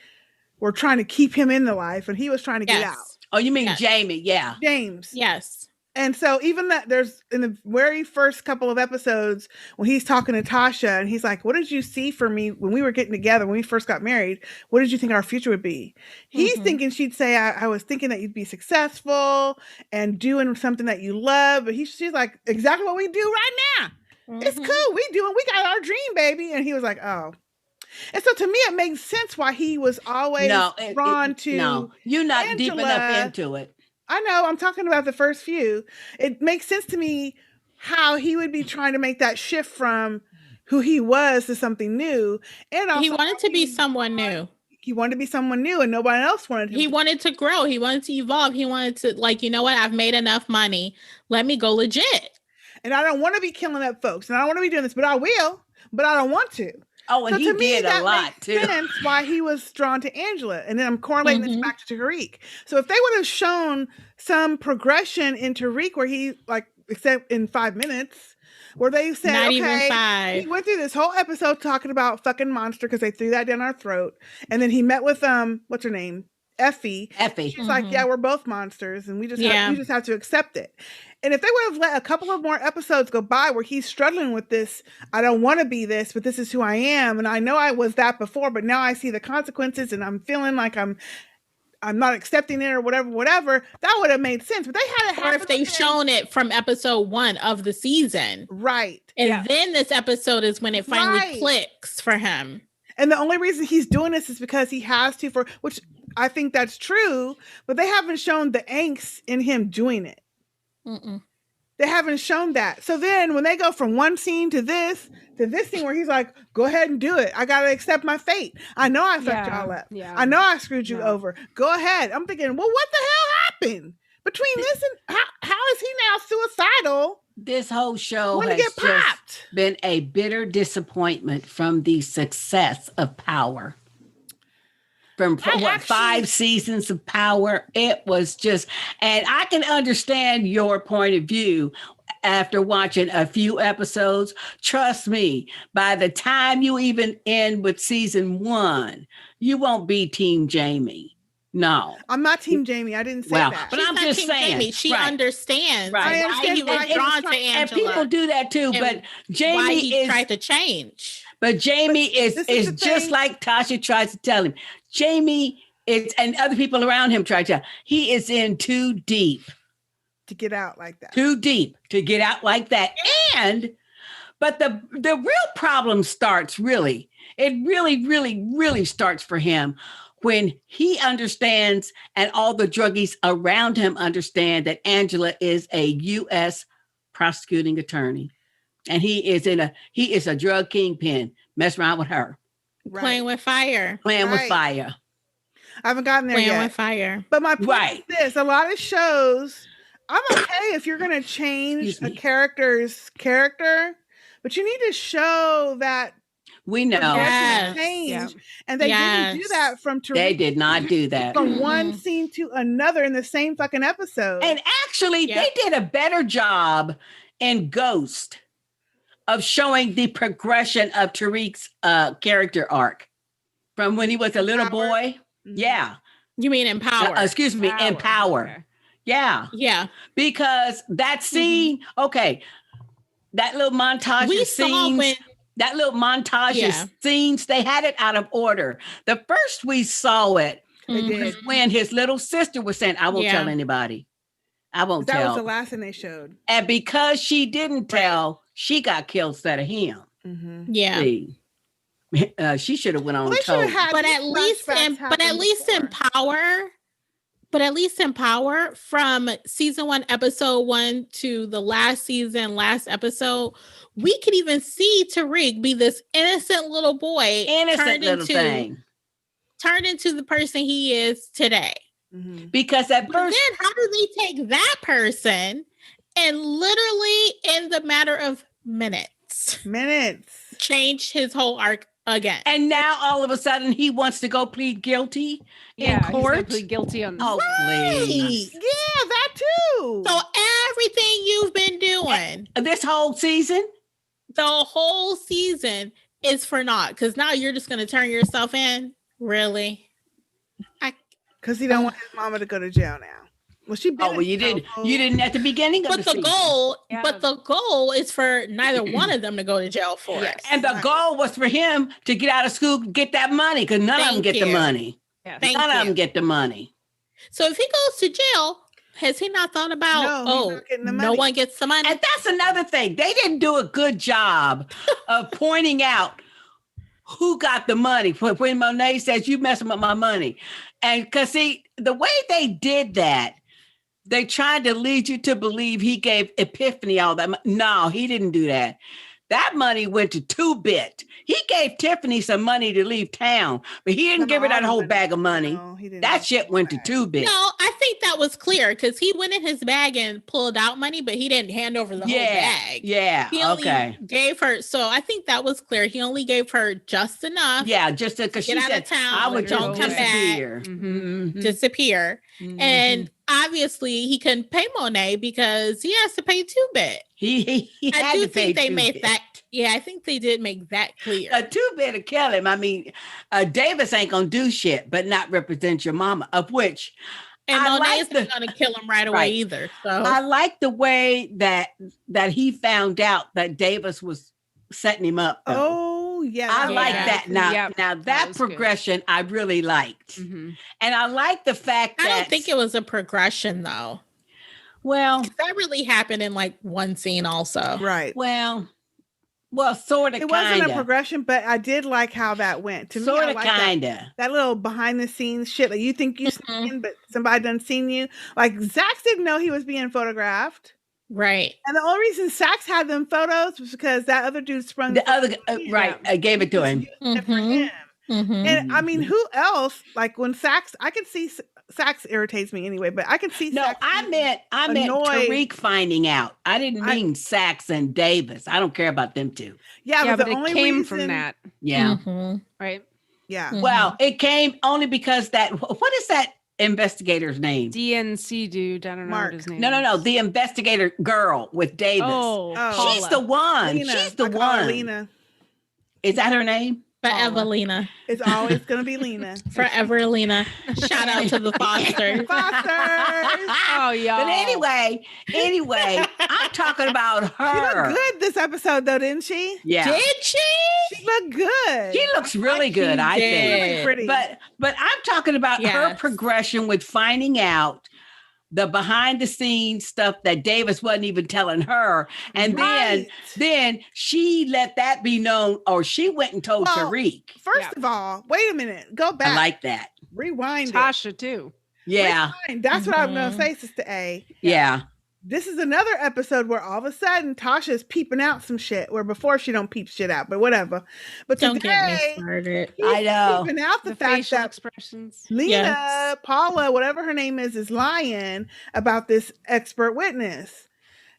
were trying to keep him in the life, and he was trying to get out. Yes. Oh, you mean Yes. Jamie? Yeah. James, Yes. and so even that there's in the very first couple of episodes when he's talking to Tasha and he's like, what did you see for me when we were getting together, when we first got married? What did you think our future would be? He's Mhm. thinking she'd say, I was thinking that you'd be successful and doing something that you love. But she's like, exactly what we do right now. It's Mhm. cool. We got our dream, baby. And he was like, oh. And so to me, it makes sense why he was always drawn to. No, you're not deep Angela. enough into it. I know, I'm talking about the first few. It makes sense to me how he would be trying to make that shift from who he was to something new. And also he wanted to be someone new. He wanted to be someone new, and nobody else wanted him. He wanted to grow. He wanted to evolve. He wanted to, like, you know what? I've made enough money. Let me go legit. And I don't want to be killing up folks, and I don't want to be doing this, but I will. But I don't want to. Oh, and so he did a lot too. Sense why he was drawn to Angela, and then I'm correlating this back to Tariq. So if they would have shown some progression in Tariq, where he except in 5 minutes, where they said, not okay, even 5. He went through this whole episode talking about fucking Monster because they threw that down our throat, and then he met with what's her name, Effie. She's like, yeah, we're both monsters, and we just have to accept it. And if they would have let a couple of more episodes go by where he's struggling with this, I don't want to be this, but this is who I am, and I know I was that before, but now I see the consequences, and I'm feeling like I'm not accepting it or whatever, that would have made sense. But they had it. Or if they've shown it from episode 1 of the season. Right. And then this episode is when it finally clicks for him. And the only reason he's doing this is because he has to, which I think that's true, but they haven't shown the angst in him doing it. They haven't shown that. So then when they go from one scene to this scene where he's like, go ahead and do it. I got to accept my fate. I know I fucked y'all up. Yeah. I know I screwed you over. Go ahead. I'm thinking, well, what the hell happened between this and how is he now suicidal? This whole show has just been a bitter disappointment from the success of Power. From 5 seasons of Power, it was just, and I can understand your point of view after watching a few episodes. Trust me, by the time you even end with season 1, you won't be Team Jamie. No, I'm not Team Jamie. I didn't say that. But I'm just saying, Jamie. She understands I understand he was drawn to Angela. And people do that too. But Jamie tried to change. But Jamie is just like Tasha tries to tell him. Jamie is, and other people around him try to tell him, he is in too deep to get out like that. Too deep to get out like that. But the real problem starts really. It really, really, really starts for him when he understands, and all the druggies around him understand, that Angela is a U.S. prosecuting attorney. And he is a drug kingpin. Mess around with her. Right. Playing with fire. With fire. I haven't gotten there yet. Playing with fire. But my point is this. A lot of shows, I'm okay if you're going to change a character's character, but you need to show that we know. Change. Yeah. And they didn't do that from Tariq. They did not do that. From one scene to another in the same fucking episode. And actually, they did a better job in Ghost of showing the progression of Tariq's character arc from when he was a little boy. Mm-hmm. Yeah. You mean in Power? Excuse me, in Power. Okay. Yeah. Yeah. Because that scene, that little montage of scenes, that little montage of scenes, they had it out of order. The first we saw it was when his little sister was saying, I won't tell anybody. I won't tell. That was the last thing they showed. And because she didn't tell, she got killed instead of him. Mm-hmm. Yeah. She should have went on and told. But at least in Power, from season 1, episode 1 to the last season, last episode, we could even see Tariq be this innocent little boy, turned into the person he is today. Mm-hmm. Because at first, then how do they take that person and literally, in the matter of minutes, change his whole arc again? And now all of a sudden he wants to go plead guilty in court. He's plead guilty on this. Please. Yeah, that too. So everything you've been doing this whole season, the whole season is for naught. Because now you're just going to turn yourself in. Really? Because he don't want his mama to go to jail now. Well, you didn't at the beginning of the season. But the goal is for neither one of them to go to jail for it. And the goal was for him to get out of school, get that money, because none of them get the money. Yeah. None of them get the money. So if he goes to jail, has he not thought about, no one gets the money? And that's another thing. They didn't do a good job of pointing out who got the money. When Monet says, you messing with my money. And because see, the way they did that, they tried to lead you to believe he gave Epiphany all that. No, he didn't do that. That money went to 2-Bit. He gave Tiffany some money to leave town, but he didn't give her that whole bag of money. No, he didn't. That shit went to 2-Bit. No, I think that was clear because he went in his bag and pulled out money, but he didn't hand over the whole bag. Yeah, he only gave her. So I think that was clear. He only gave her just enough. Yeah, just because she said, town, I would don't come disappear. Back, disappear. And obviously he couldn't pay Monet because he has to pay 2-Bit. He I do think they 2-Bit. made that. Yeah, I think they did make that clear. A 2-Bit to kill him. I mean, Davis ain't gonna do shit, but not represent your mama. Of which, and Monet's not gonna kill him right away either. So I like the way that he found out that Davis was setting him up. Though. Oh yeah, I like that. Now that progression I really liked, and I like the fact that I don't think it was a progression though. Well, that really happened in like one scene, also. Right. Well, sort of. It wasn't a progression, but I did like how that went. To sort me, of, kind of. That little behind the scenes shit, like you think you seen, but somebody done seen you. Like Zach didn't know he was being photographed. Right. And the only reason Sax had them photos was because that other dude sprung. The other, I gave it to him. For him. And I mean, who else? Like when Sax, I could see Sax irritates me anyway, but I can see. No, Sax I meant Tariq finding out. I didn't mean Sax and Davis. I don't care about them two. Yeah, but it came from that. Yeah. Right. Yeah. Well, it came only because what is that investigator's name? DNC dude. I don't know what his name is. No. The investigator girl with Davis. Oh, she's the one. Lena. She's the one. Lena. Is that her name? Forever Lena. It's always going to be Lena. Forever Lena. Shout out to the Fosters. Oh, y'all. But anyway, I'm talking about her. She looked good this episode, though, didn't she? Yeah. Did she? She looked good. She looks really good, I think. Really pretty. But I'm talking about her progression with finding out the behind the scenes stuff that Davis wasn't even telling her. And then she let that be known, or she went and told Tariq. First of all, wait a minute. Go back. I like that. Rewind Tasha too. Yeah. Rewind. That's what I'm going to say, Sister A. Yeah. This is another episode where all of a sudden Tasha is peeping out some shit, where before she don't peep shit out, but whatever. But don't today, get me started. I know. Peeping out the fact that expressions. Lena, Paula, whatever her name is lying about this expert witness.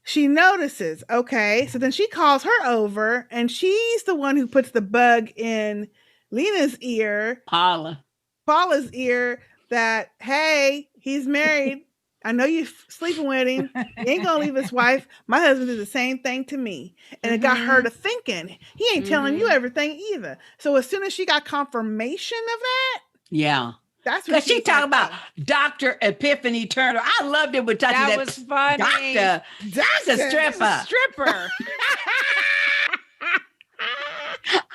She notices, okay, so then she calls her over, and she's the one who puts the bug in Lena's ear, Paula's ear, that, hey, he's married. I know you're sleeping with him. He ain't gonna leave his wife. My husband did the same thing to me. And it got her to thinking, he ain't telling you everything either. So as soon as she got confirmation of that, yeah. That's what she talking about. Dr. Epiphany Turner. I loved it with that was funny. Doctor. That's a stripper.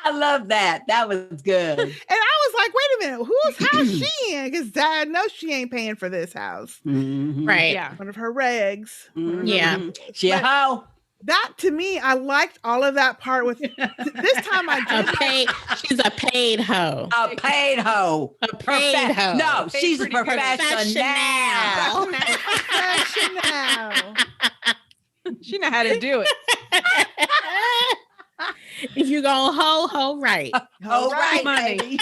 I love that. That was good. And I was like, wait a minute, whose house she in? Because Dad knows she ain't paying for this house. Right. Yeah. One of her regs. Yeah. She a hoe. That to me, I liked all of that part with this time I did. She's a paid hoe. A paid hoe. A paid hoe. No, she's a professional. She know how to do it. If you go ho right. Ho right, money.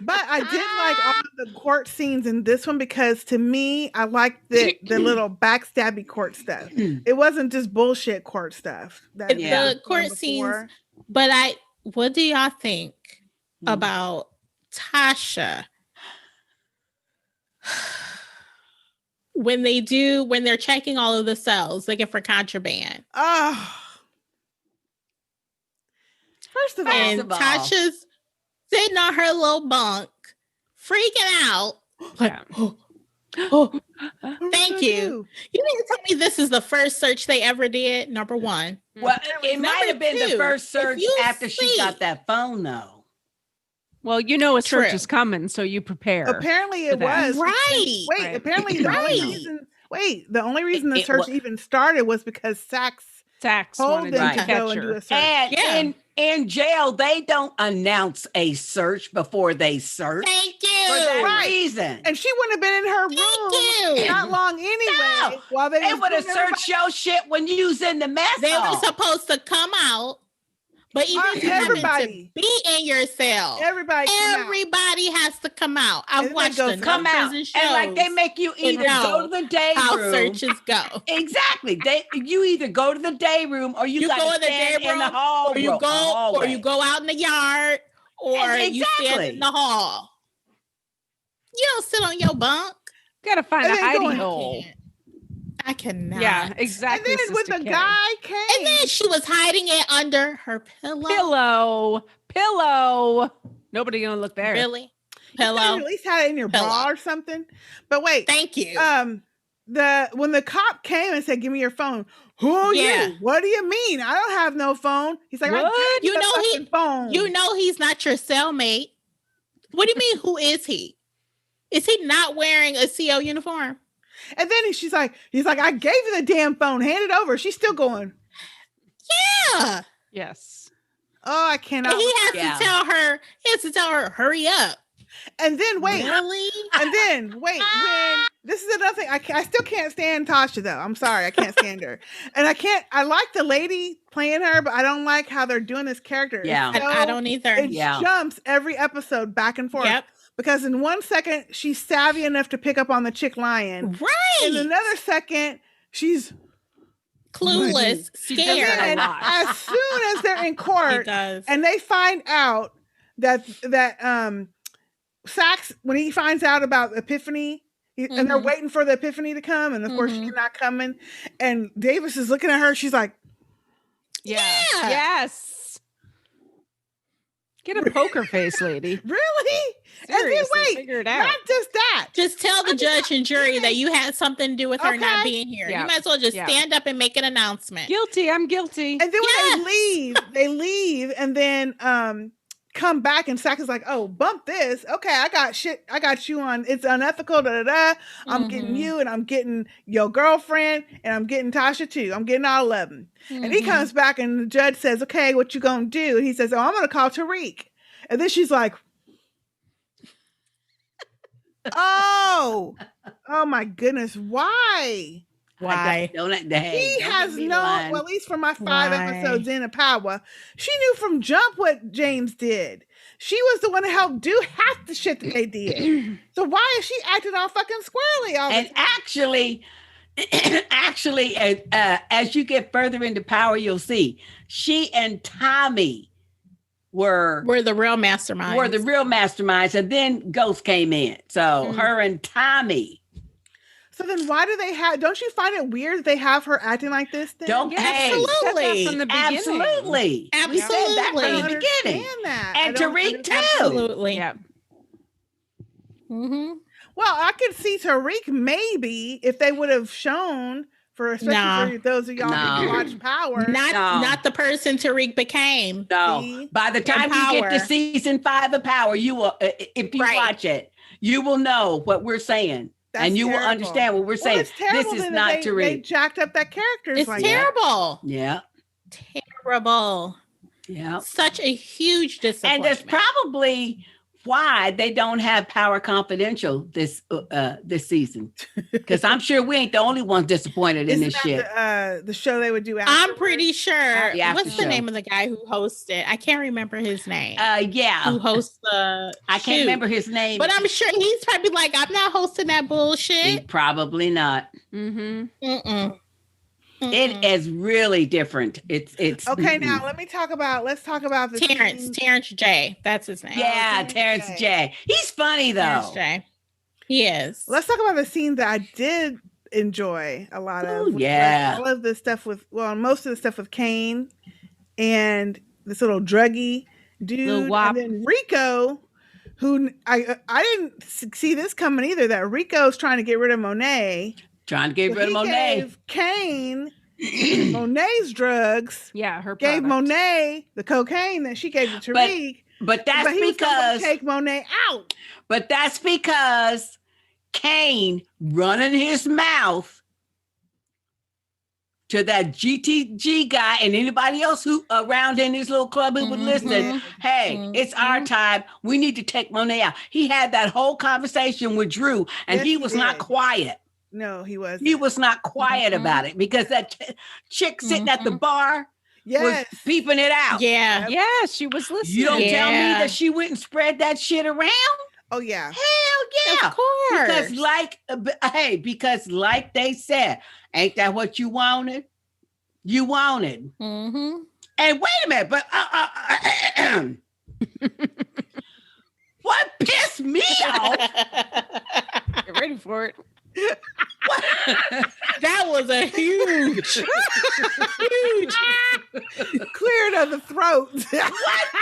But I did like all of the court scenes in this one because to me, I liked the little backstabby court stuff. It wasn't just bullshit court stuff. The court scenes. But what do y'all think about Tasha? When they're checking all of the cells, looking for contraband. First of all, Tasha's sitting on her little bunk, freaking out. Thank you. You didn't tell me this is the first search they ever did. Number one. Well, it might have been the first search after she got that phone, though. Well, you know a search is coming, so you prepare. Apparently it was. Right. Wait, apparently the only reason the search even started was because Sax wanted them to go and do a search. in jail, they don't announce a search before they search. Thank you. For that reason. And she wouldn't have been in her room not long anyway. No. While They would have searched your shit when you was in the mess They hall. were supposed to come out, but even if you happen to be in your cell, everybody has to come out. I've watched them come out, shows, and like they make you either go to the day how room. searches go. Exactly. You either go to the day room or you go in the day room, in the hall, or you go out in the yard, or you stand in the hall. You don't sit on your bunk. Gotta find a hiding hole. I cannot. Yeah, exactly. And then when the guy came, and then she was hiding it under her pillow. Nobody gonna look there. Really? Pillow. You at least had it in your bra or something. But wait. Thank you. When the cop came and said, "Give me your phone." Who are you? What do you mean? I don't have no phone. He's like, what? Phone. You know he's not your cellmate. What do you mean? Who is he? Is he not wearing a CO uniform? And then he's like, I gave you the damn phone. Hand it over. She's still going. Yeah. Yes. Oh, I cannot. And he has to tell her, hurry up. And then wait. Really? And then wait. When this is another thing. I still can't stand Tasha though. I'm sorry. I can't stand her. And I like the lady playing her, but I don't like how they're doing this character. Yeah. I don't either. It jumps every episode back and forth. Yep. Because in one second, she's savvy enough to pick up on the chick lying. Right. In another second, she's clueless, scared. And as soon as they're in court and they find out that Sax, when he finds out about Epiphany, and they're waiting for the Epiphany to come, and of course she's not coming, and Davis is looking at her, she's like, yes. Get a poker face, lady. Really? Seriously, and then wait, figure it out. not just that. Just tell the judge and jury that you had something to do with her not being here. You might as well just stand up and make an announcement. Guilty, I'm guilty. And then when they leave, and then come back, and Sax is like, "Oh, bump this. Okay, I got you on. It's unethical. I'm getting you, and I'm getting your girlfriend, and I'm getting Tasha too. I'm getting all of them." And he comes back, and the judge says, "Okay, what you gonna do?" And he says, "Oh, I'm gonna call Tariq." And then she's like, "Oh my goodness, why?" Why? He has no, well, at least for my 5 episodes in of Power, she knew from jump what James did. She was the one to help do half the shit that they did. So why is she acting all fucking squirrely all the time? Actually, as you get further into Power, you'll see she and Tommy were the real masterminds. And then Ghost came in. So her and Tommy. So then why do they have, don't you find it weird that they have her acting like this then? Absolutely. From the beginning. Absolutely. We said that from the beginning. And Tariq too. Absolutely. Yeah. Mm-hmm. Well, I could see Tariq maybe if they would have shown, especially for those of y'all who watch Power. Not the person Tariq became. No. See? By the time you get to season 5 of Power, you will, if you watch it, you will know what we're saying. And you will understand what we're saying. This is not Tariq. They jacked up that character. It's terrible. Yeah. Terrible. Yeah. Such a huge disappointment. And that's probably why they don't have Power Confidential this season. Because I'm sure we ain't the only ones disappointed in this shit. The show they would do after. I'm pretty sure. What's the name of the guy who hosted? I can't remember his name. Who hosts the I can't remember his name. But I'm sure he's probably like, I'm not hosting that bullshit. Probably not. Mm-mm. It is really different. It's okay. Now let's talk about the Terrence J. That's his name. Yeah, Terrence J. He's funny though. Terrence J. He is. Let's talk about the scene that I did enjoy a lot of. All of the stuff most of the stuff with Kane and this little druggy dude, and then Rico, who I didn't see this coming either. That Rico's trying to get rid of Monet. Trying to get rid of Monet. Gave Kane Monet's drugs. Yeah, her gave product. Monet the cocaine that she gave to Tariq. But that's because take Monet out. But that's because Kane running his mouth to that GTG guy and anybody else who around in his little club who was listening. Hey, it's our time. We need to take Monet out. He had that whole conversation with Drew, and he was not quiet. No, he wasn't. He was not quiet about it because that chick sitting at the bar was peeping it out. Yeah. Yeah, she was listening. You don't tell me that she went and spread that shit around? Oh, yeah. Hell yeah. Of course. Because like they said, ain't that what you wanted? You wanted. Mm-hmm. And wait a minute, but what pissed me off? Get ready for it. That was a huge Cleared of the throat.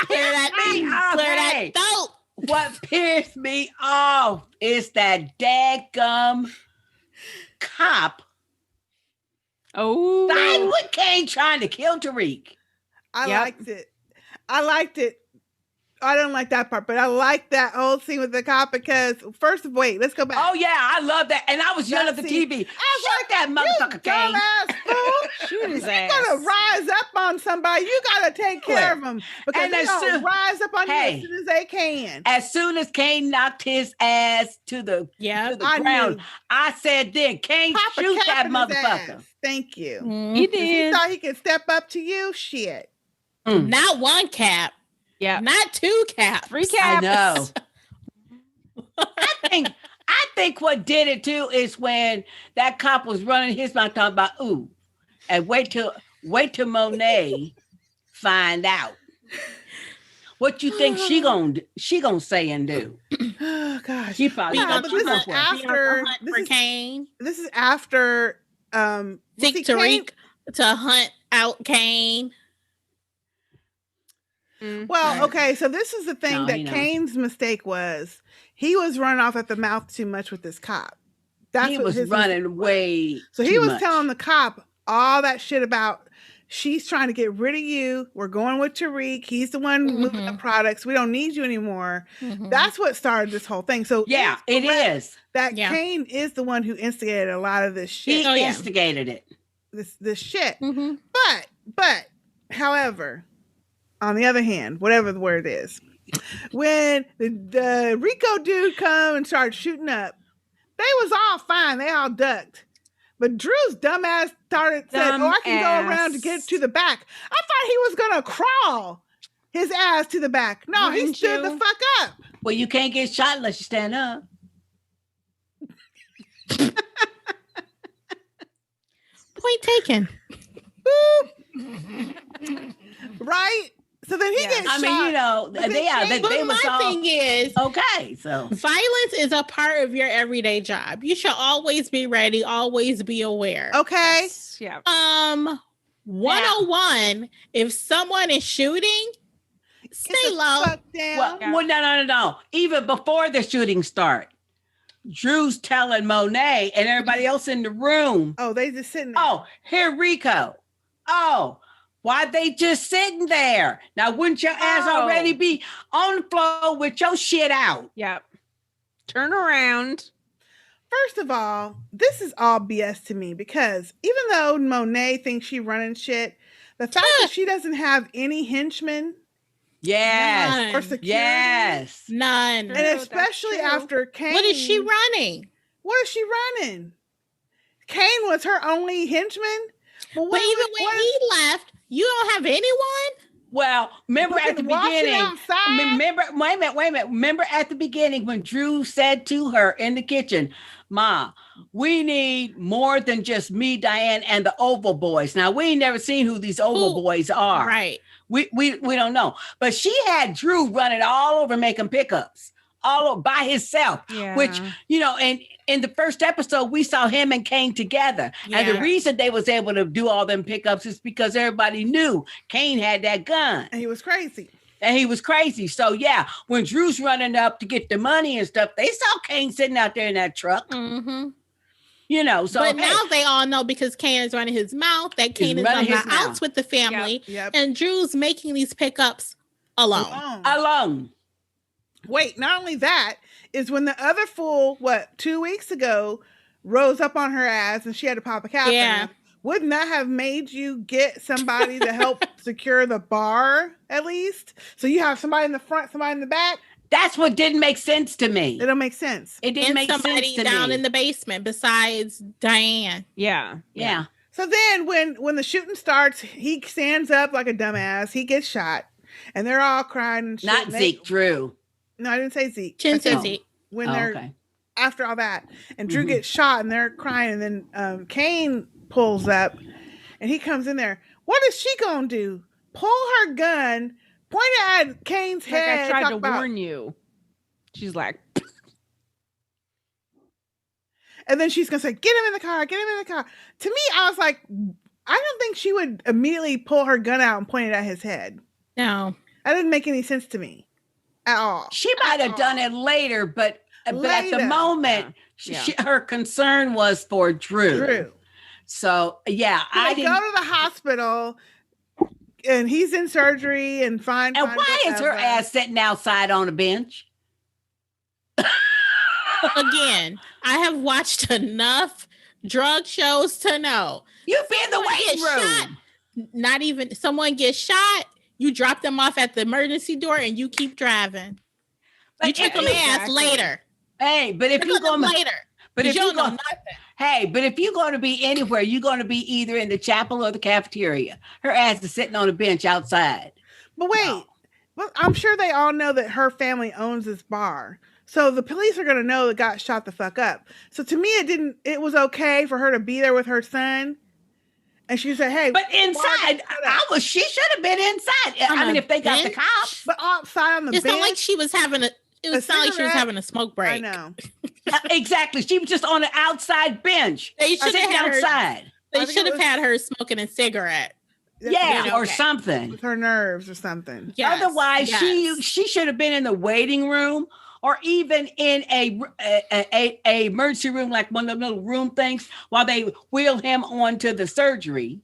clear that throat. What pissed me off is that dadgum cop. Oh, Side with Kane trying to kill Tariq. I liked it. I don't like that part, but I like that whole scene with the cop because wait, let's go back. Oh yeah, I love that. And I was yelling at the TV. Shut that motherfucker, Kane. Dumbass fool. shoot his If ass. you're gonna rise up on somebody, you gotta take care of them because they're gonna rise up on you as soon as they can. As soon as Kane knocked his ass to the ground, I said, "Then Kane, shoot that motherfucker." Thank you. He did. He thought he could step up to you. Shit. Not one cap. Yeah. Not 2 caps. 3 caps. I know. I think what did it too is when that cop was running his mouth talking about and wait till Monet find out. What you think she gonna say and do? Oh gosh. She probably This is after Seek Tariq to hunt out Kane. Well, okay, so this is the thing that Kane's mistake was. He was running off at the mouth too much with this cop. He was running way. So he was telling the cop all that shit about she's trying to get rid of you. We're going with Tariq. He's the one moving the products. We don't need you anymore. That's what started this whole thing. So yeah, it is that Kane is the one who instigated a lot of this shit. He instigated it. This shit. But however, on the other hand, whatever the word is, when the Rico dude come and started shooting up, they was all fine. They all ducked. But Drew's dumbass said, I can go around to get to the back. I thought he was going to crawl his ass to the back. No, he stood the fuck up. Well, you can't get shot unless you stand up. Point taken. Right? So then he gets shot. I mean, you know, they was all... thing is, okay, so violence is a part of your everyday job. You should always be ready, always be aware. Okay. Yeah. 101, if someone is shooting, stay low. Well, no. Even before the shooting start, Drew's telling Monet and everybody else in the room. Oh, they just sitting there. Oh, here Rico. Oh, why they just sitting there? Now, wouldn't your ass already be on the floor with your shit out? Yep. Turn around. First of all, this is all BS to me because even though Monet thinks she running shit, the fact that she doesn't have any henchmen, or security, none, and especially after Kane. What is she running? Kane was her only henchman. But even when he left, you don't have anyone? Well, remember at the beginning. Wait a minute. Remember at the beginning when Drew said to her in the kitchen, Ma, we need more than just me, Diane, and the Oval Boys. Now, we ain't never seen who these Oval Boys are. Right. We don't know. But she had Drew running all over making pickups, all over by himself, which, you know, and in the first episode, we saw him and Kane together. Yeah. And the reason they was able to do all them pickups is because everybody knew Kane had that gun. And he was crazy. So, yeah, when Drew's running up to get the money and stuff, they saw Kane sitting out there in that truck. Mm-hmm. You know, so. But now they all know because Kane is running his mouth, that Kane is on the outs with the family. Yep. And Drew's making these pickups alone. Wait, not only that, is when the other fool, 2 weeks ago, rose up on her ass and she had to pop a cap in her. wouldn't that have made you get somebody to help secure the bar at least? So you have somebody in the front, somebody in the back? That's what didn't make sense to me. It don't make sense. It didn't make sense to me. Somebody down in the basement besides Diane. Yeah. So then when the shooting starts, he stands up like a dumbass. He gets shot. And they're all crying and shit. Not Zeke, Drew. No, I didn't say Zeke. Chin said Zeke. When they're after all that. And Drew gets shot and they're crying. And then Kane pulls up and he comes in there. What is she gonna do? Pull her gun, point it at Kane's head. I tried to warn you. She's like, and then she's gonna say, get him in the car, get him in the car. To me, I was like, I don't think she would immediately pull her gun out and point it at his head. No. That didn't make any sense to me at all. She might have done it later, but at the moment, her concern was for Drew. So, I go to the hospital and he's in surgery and fine. And why is her ass sitting outside on a bench? Again, I have watched enough drug shows to know. You've been in the waiting room. Not even someone gets shot. You drop them off at the emergency door and you keep driving. But you check on the ass later. Hey, but if you're going later, but if you don't know nothing. Hey, but if you're going to be anywhere, you're going to be either in the chapel or the cafeteria. Her ass is sitting on a bench outside. But wait, well, I'm sure they all know that her family owns this bar. So the police are going to know that got shot the fuck up. So to me, it was okay for her to be there with her son. And she said, hey. But inside, she should have been inside. I mean, if they got the cops. But outside on the bench. It's not like she was having having a smoke break. I know. Exactly. She was just on an outside bench. They should have had outside. They should have had her smoking a cigarette. Or something. With her nerves or something. Yes. Otherwise, she should have been in the waiting room or even in a emergency room, like one of the little room things, while they wheel him onto the surgery.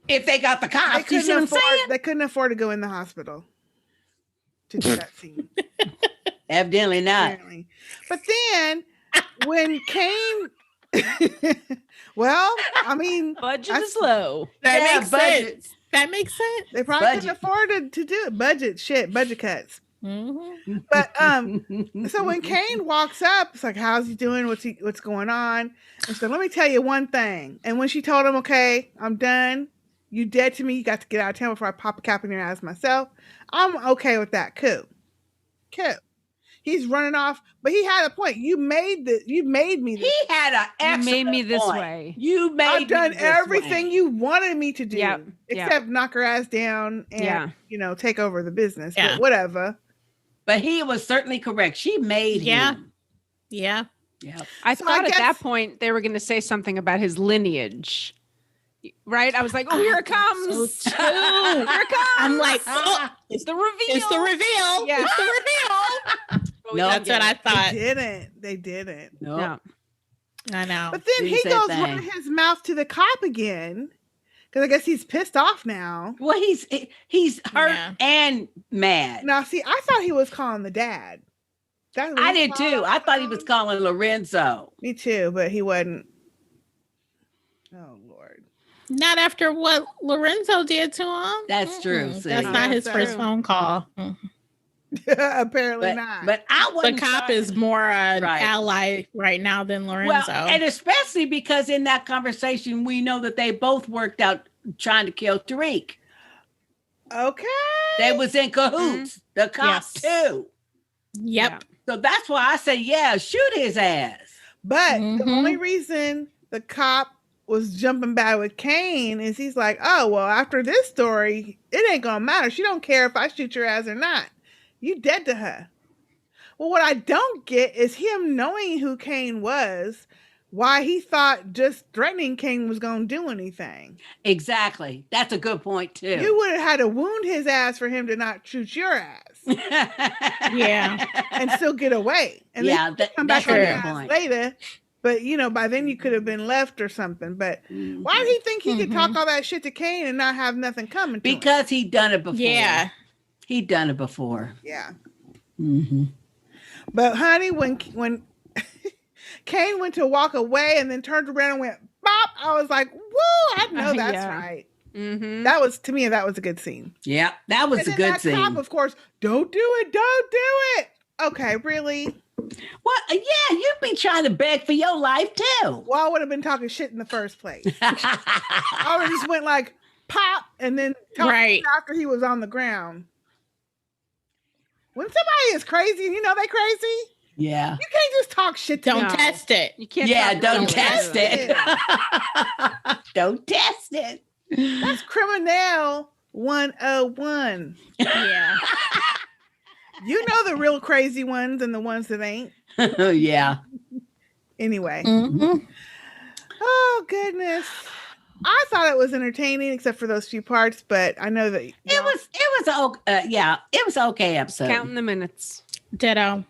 If they got the cops, you see what I'm saying? They couldn't afford to go in the hospital to do that scene. Evidently not. Apparently. But then when Kane, well, I mean, budget is low. That makes sense. That makes sense. They probably couldn't afford to do it. Budget cuts. Mm-hmm. But so when Kane walks up, it's like, how's he doing? What's going on? And so let me tell you one thing. And when she told him, okay, I'm done. You dead to me. You got to get out of town before I pop a cap in your ass myself. I'm okay with that. Cool. He's running off, but he had a point. You made me this. He had an excellent You made me this point. way. I've done everything you wanted me to do, except knock her ass down and take over the business. Yeah. But whatever. But he was certainly correct. She made him. Yeah. I thought at that point they were going to say something about his lineage. Right? I was like, oh, here it comes. So here it comes. I'm like, oh, it's the reveal. It's the reveal. Yeah. It's the reveal. No, that's what I thought. They didn't. No. I know. But then he goes running his mouth to the cop again. Because I guess he's pissed off now. Well, he's hurt and mad. Now, see, I thought he was calling the dad. I did too. I thought he was calling Lorenzo. Me too, but he wasn't. Oh, Lord. Not after what Lorenzo did to him. That's true. That's not his first phone call. Apparently not. But the cop is more an ally right now than Lorenzo. Well, and especially because in that conversation, we know that they both worked out trying to kill Tariq. Okay. They was in cahoots. Mm-hmm. The cops too. Yep. Yeah. So that's why I say, shoot his ass. But the only reason the cop was jumping back with Kane is he's like, oh, well, after this story, it ain't gonna matter. She don't care if I shoot your ass or not. You dead to her. Well, what I don't get is him knowing who Kane was, why he thought just threatening Kane was going to do anything. Exactly. That's a good point, too. You would have had to wound his ass for him to not shoot your ass. And still get away. And then come back on your ass later. But, by then you could have been left or something. But why did he think he could talk all that shit to Kane and not have nothing coming to him? Because he'd done it before. Yeah. He'd done it before. Yeah. Mm-hmm. But honey, when Kane went to walk away and then turned around and went bop. I was like, woo, I know that's Yeah. right. Mm-hmm. That was a good scene. Yeah, that was And a then good that scene. cop, of course, don't do it. Okay, really? Well, yeah, you've been trying to beg for your life too. Well, I would have been talking shit in the first place. I would have just went like pop and then talked Right. after he was on the ground. When somebody is crazy and you know they crazy, Yeah. you can't just talk shit to Don't them. test it. You can't. Yeah, talk don't really test to them. it. Don't test it. That's criminal 101. Yeah. You know the real crazy ones and the ones that ain't. Yeah. Anyway. Mhm. Oh, goodness. I thought it was entertaining except for those few parts, but I know that It was okay episode. Counting the minutes. Ditto.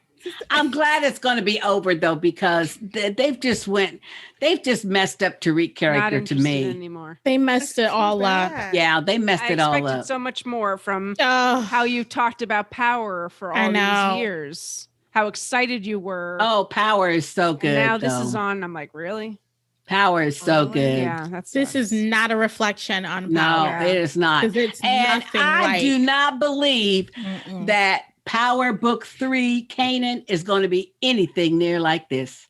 I'm glad it's going to be over though, because they've just messed up Tariq Not character to interested me. anymore. They messed it That's too all up. bad. Yeah, they messed I it all expected up. so much more from Oh, how you talked about Power for I all know. these years. How excited you were. Oh, Power is so and good. now this though. is on. I'm like, really? Power is so Really? good. Yeah, that's this is not a reflection on No, power. Yeah. it is not. Because it's And nothing I like. do not believe Mm-mm. that Power Book 3 Canaan is going to be anything near like this.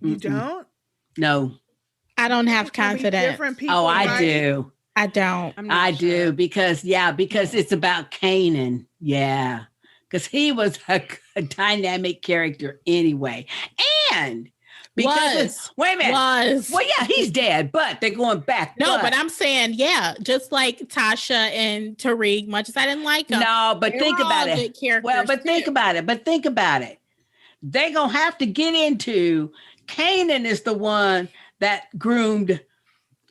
You Mm-mm. don't? No. I don't have It's gonna be confidence. different people, Oh, I right? do. I don't. I'm not I sure. do because it's about Canaan. Yeah. Because he was a dynamic character anyway. And because wait a minute. Was. Well, yeah, he's dead, but they're going back. No, but I'm saying, yeah, just like Tasha and Tariq, much as I didn't like them. no, but they think were about all it. good characters Well, but think too. about it. They're going to have to get into Canaan is the one that groomed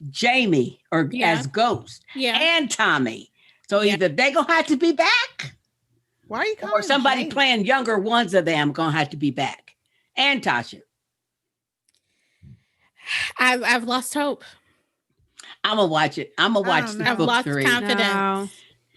Jamie or Yeah. as Ghost Yeah. and Tommy. So Yeah. either they're going to have to be back Why are you calling or somebody Jamie? playing younger ones of them going to have to be back. And Tasha. I've lost hope. I'm going to watch it. I'm going to I watch don't the know. I've book lost 3. confidence. No.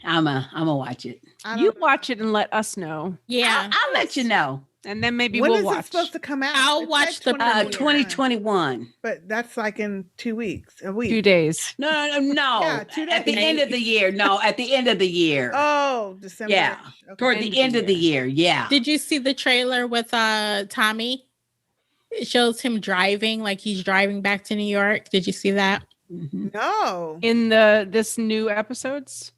I'm going to watch it. I You don't- watch it and let us know. Yeah. I'll let you know. And then maybe when we'll is watch. it supposed to come out? I'll It watch said the 2021. But that's like in 2 weeks, a 2 week. days. No. Yeah, 2 At the days. end of the year. No, at the end of the year. Oh, December. Yeah, Okay. Toward the end of the year. Yeah. Did you see the trailer with Tommy? It shows him driving, like he's driving back to New York. Did you see that? Mhm. No. In this new episodes.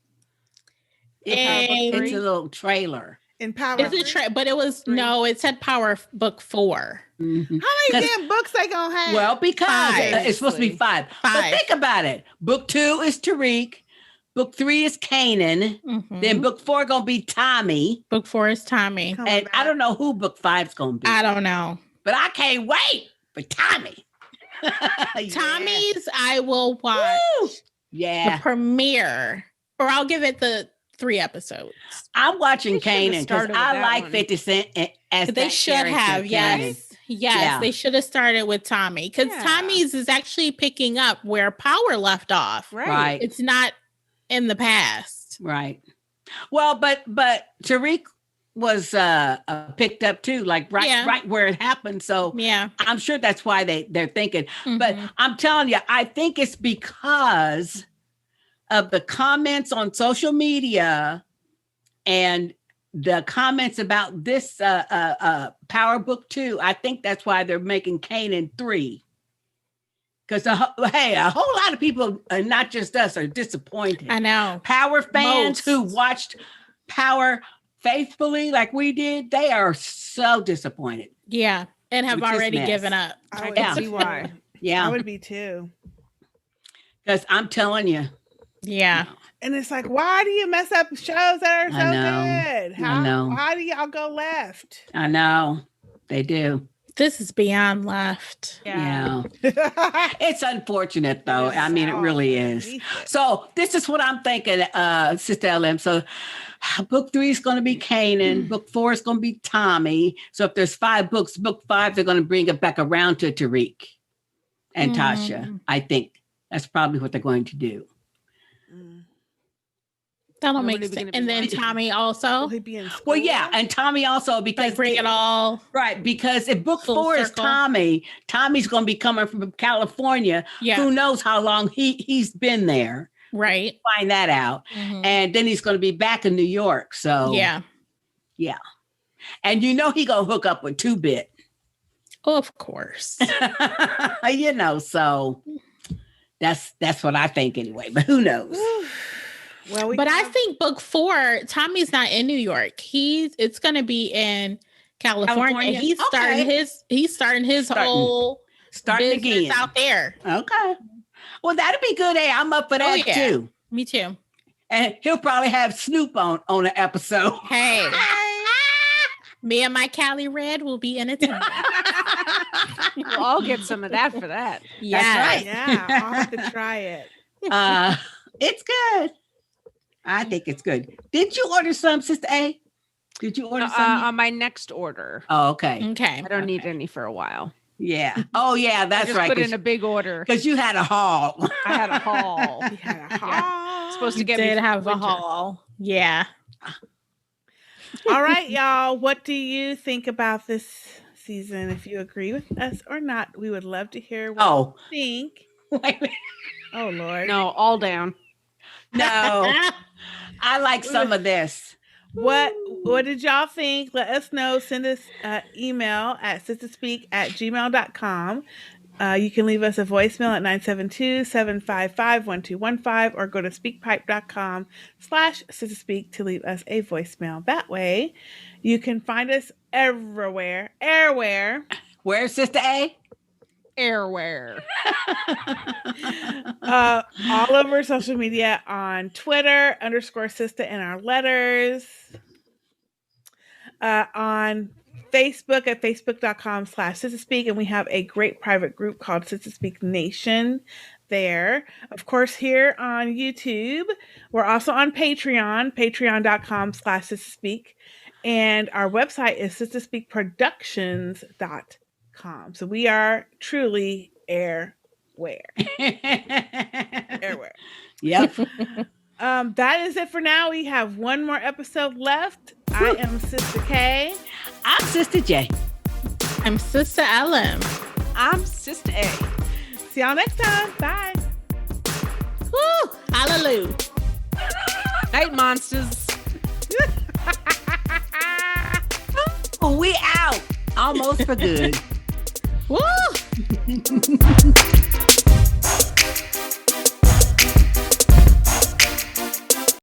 And- It's a little trailer. In Power. It's a but it was Three. no, it said Power Book 4. Mhm. How many 'Cause- damn books they gonna have? Well, because Five. it's supposed to be 5. But 5. think about it. Book 2 is Tariq. Book 3 is Canaan. Mhm. Then book 4 gonna be Tommy. Book 4 is Tommy. Coming And I back. don't know who book 5's gonna be. I don't know. But I can't wait for Tommy. Yeah. Tommy's I will watch Woo! the Yeah. premiere, or I'll give it the 3 episodes. I'm watching They should've Canaan because started with I that like one. 50 Cent as They that should character, have, yes. Canaan. Yes, Yeah. they should have started with Tommy because Yeah. Tommy's is actually picking up where Power left off. Right. It's not in the past. Right. Well, but Tariq was picked up too, like Yeah. right where it happened. So Yeah. I'm sure that's why they're thinking. But Mhm. I'm telling you, I think it's because of the comments on social media and the comments about this Power Book 2. I think that's why they're making Canaan 3. Because a whole lot of people, not just us, are disappointed. I know. Power fans Most. who watched Power faithfully like we did, they are so disappointed. Yeah. And have With this already mess. given up. I would can be see too. why. I Yeah, would be too. because I'm telling you, Yeah. And it's like, why do you mess up shows that are so I know. good? know. How do y'all go left? I know they do. This is beyond left. Yeah. It's It's unfortunate though. I mean, it really is. So this is what I'm thinking, Sister LM. So book 3 is going to be Canaan. Book 4 is going to be Tommy. So if there's 5 books, book 5, they're going to bring it back around to Tariq and Tasha. I think that's probably what they're going to do. That'll make sense. And then Tommy also. Will he be in school? Well, yeah, and Tommy also, because Like bring it all. right, because if book Full 4 is circle. Tommy's going to be coming from California. Yeah. Who knows how long he's been there? Right. Find that out, Mhm. and then he's going to be back in New York. So Yeah. and he gonna hook up with 2-Bit. Of course. So that's what I think anyway. But who knows? Well, But I think book 4, Tommy's not in New York. It's going to be in California. He's starting his whole Starting business again out there. Okay. Well, that'd be good. Hey, I'm up for that yeah. too. Me too. And he'll probably have Snoop on an episode. Hey, me and my Cali Red will be in attendance. We'll all get some of that for that. Yeah. right. Yeah, I'll have to try it. It's good. I think it's good. Did you order some, Sister A? Did you order some? On my next order. Oh, okay. Okay. I don't need any for a while. Yeah. Oh, yeah. That's Just right. put in a big order. Because you had a haul. I had a haul. He had a haul. Supposed to You get did me have a winter. haul. Yeah. All right, y'all. What do you think about this season? If you agree with us or not, we would love to hear what Oh, you think. wait a minute. Oh, Lord. No, all down. No. I like some of this. What did y'all think? Let us know. Send us email at sistahspeak@gmail.com. You can leave us a voicemail at 972-755-1215 or go to speakpipe.com/sistahspeak to leave us a voicemail. That way, you can find us everywhere. Where's Sister A? Airware. All over social media on Twitter, _Sistah in our letters. On Facebook at facebook.com/sistahspeak. And we have a great private group called Sistah Speak Nation there. Of course, here on YouTube, we're also on Patreon, patreon.com/sistahspeak. And our website is sistahspeakproductions.com. So we are truly everywhere. Yep. That is it for now. We have one more episode left. I am Sister K. I'm Sister J. I'm Sister Ellen. I'm Sister A. See y'all next time. Bye. Woo! Hallelujah. Night, monsters. We out. Almost for good. Woo!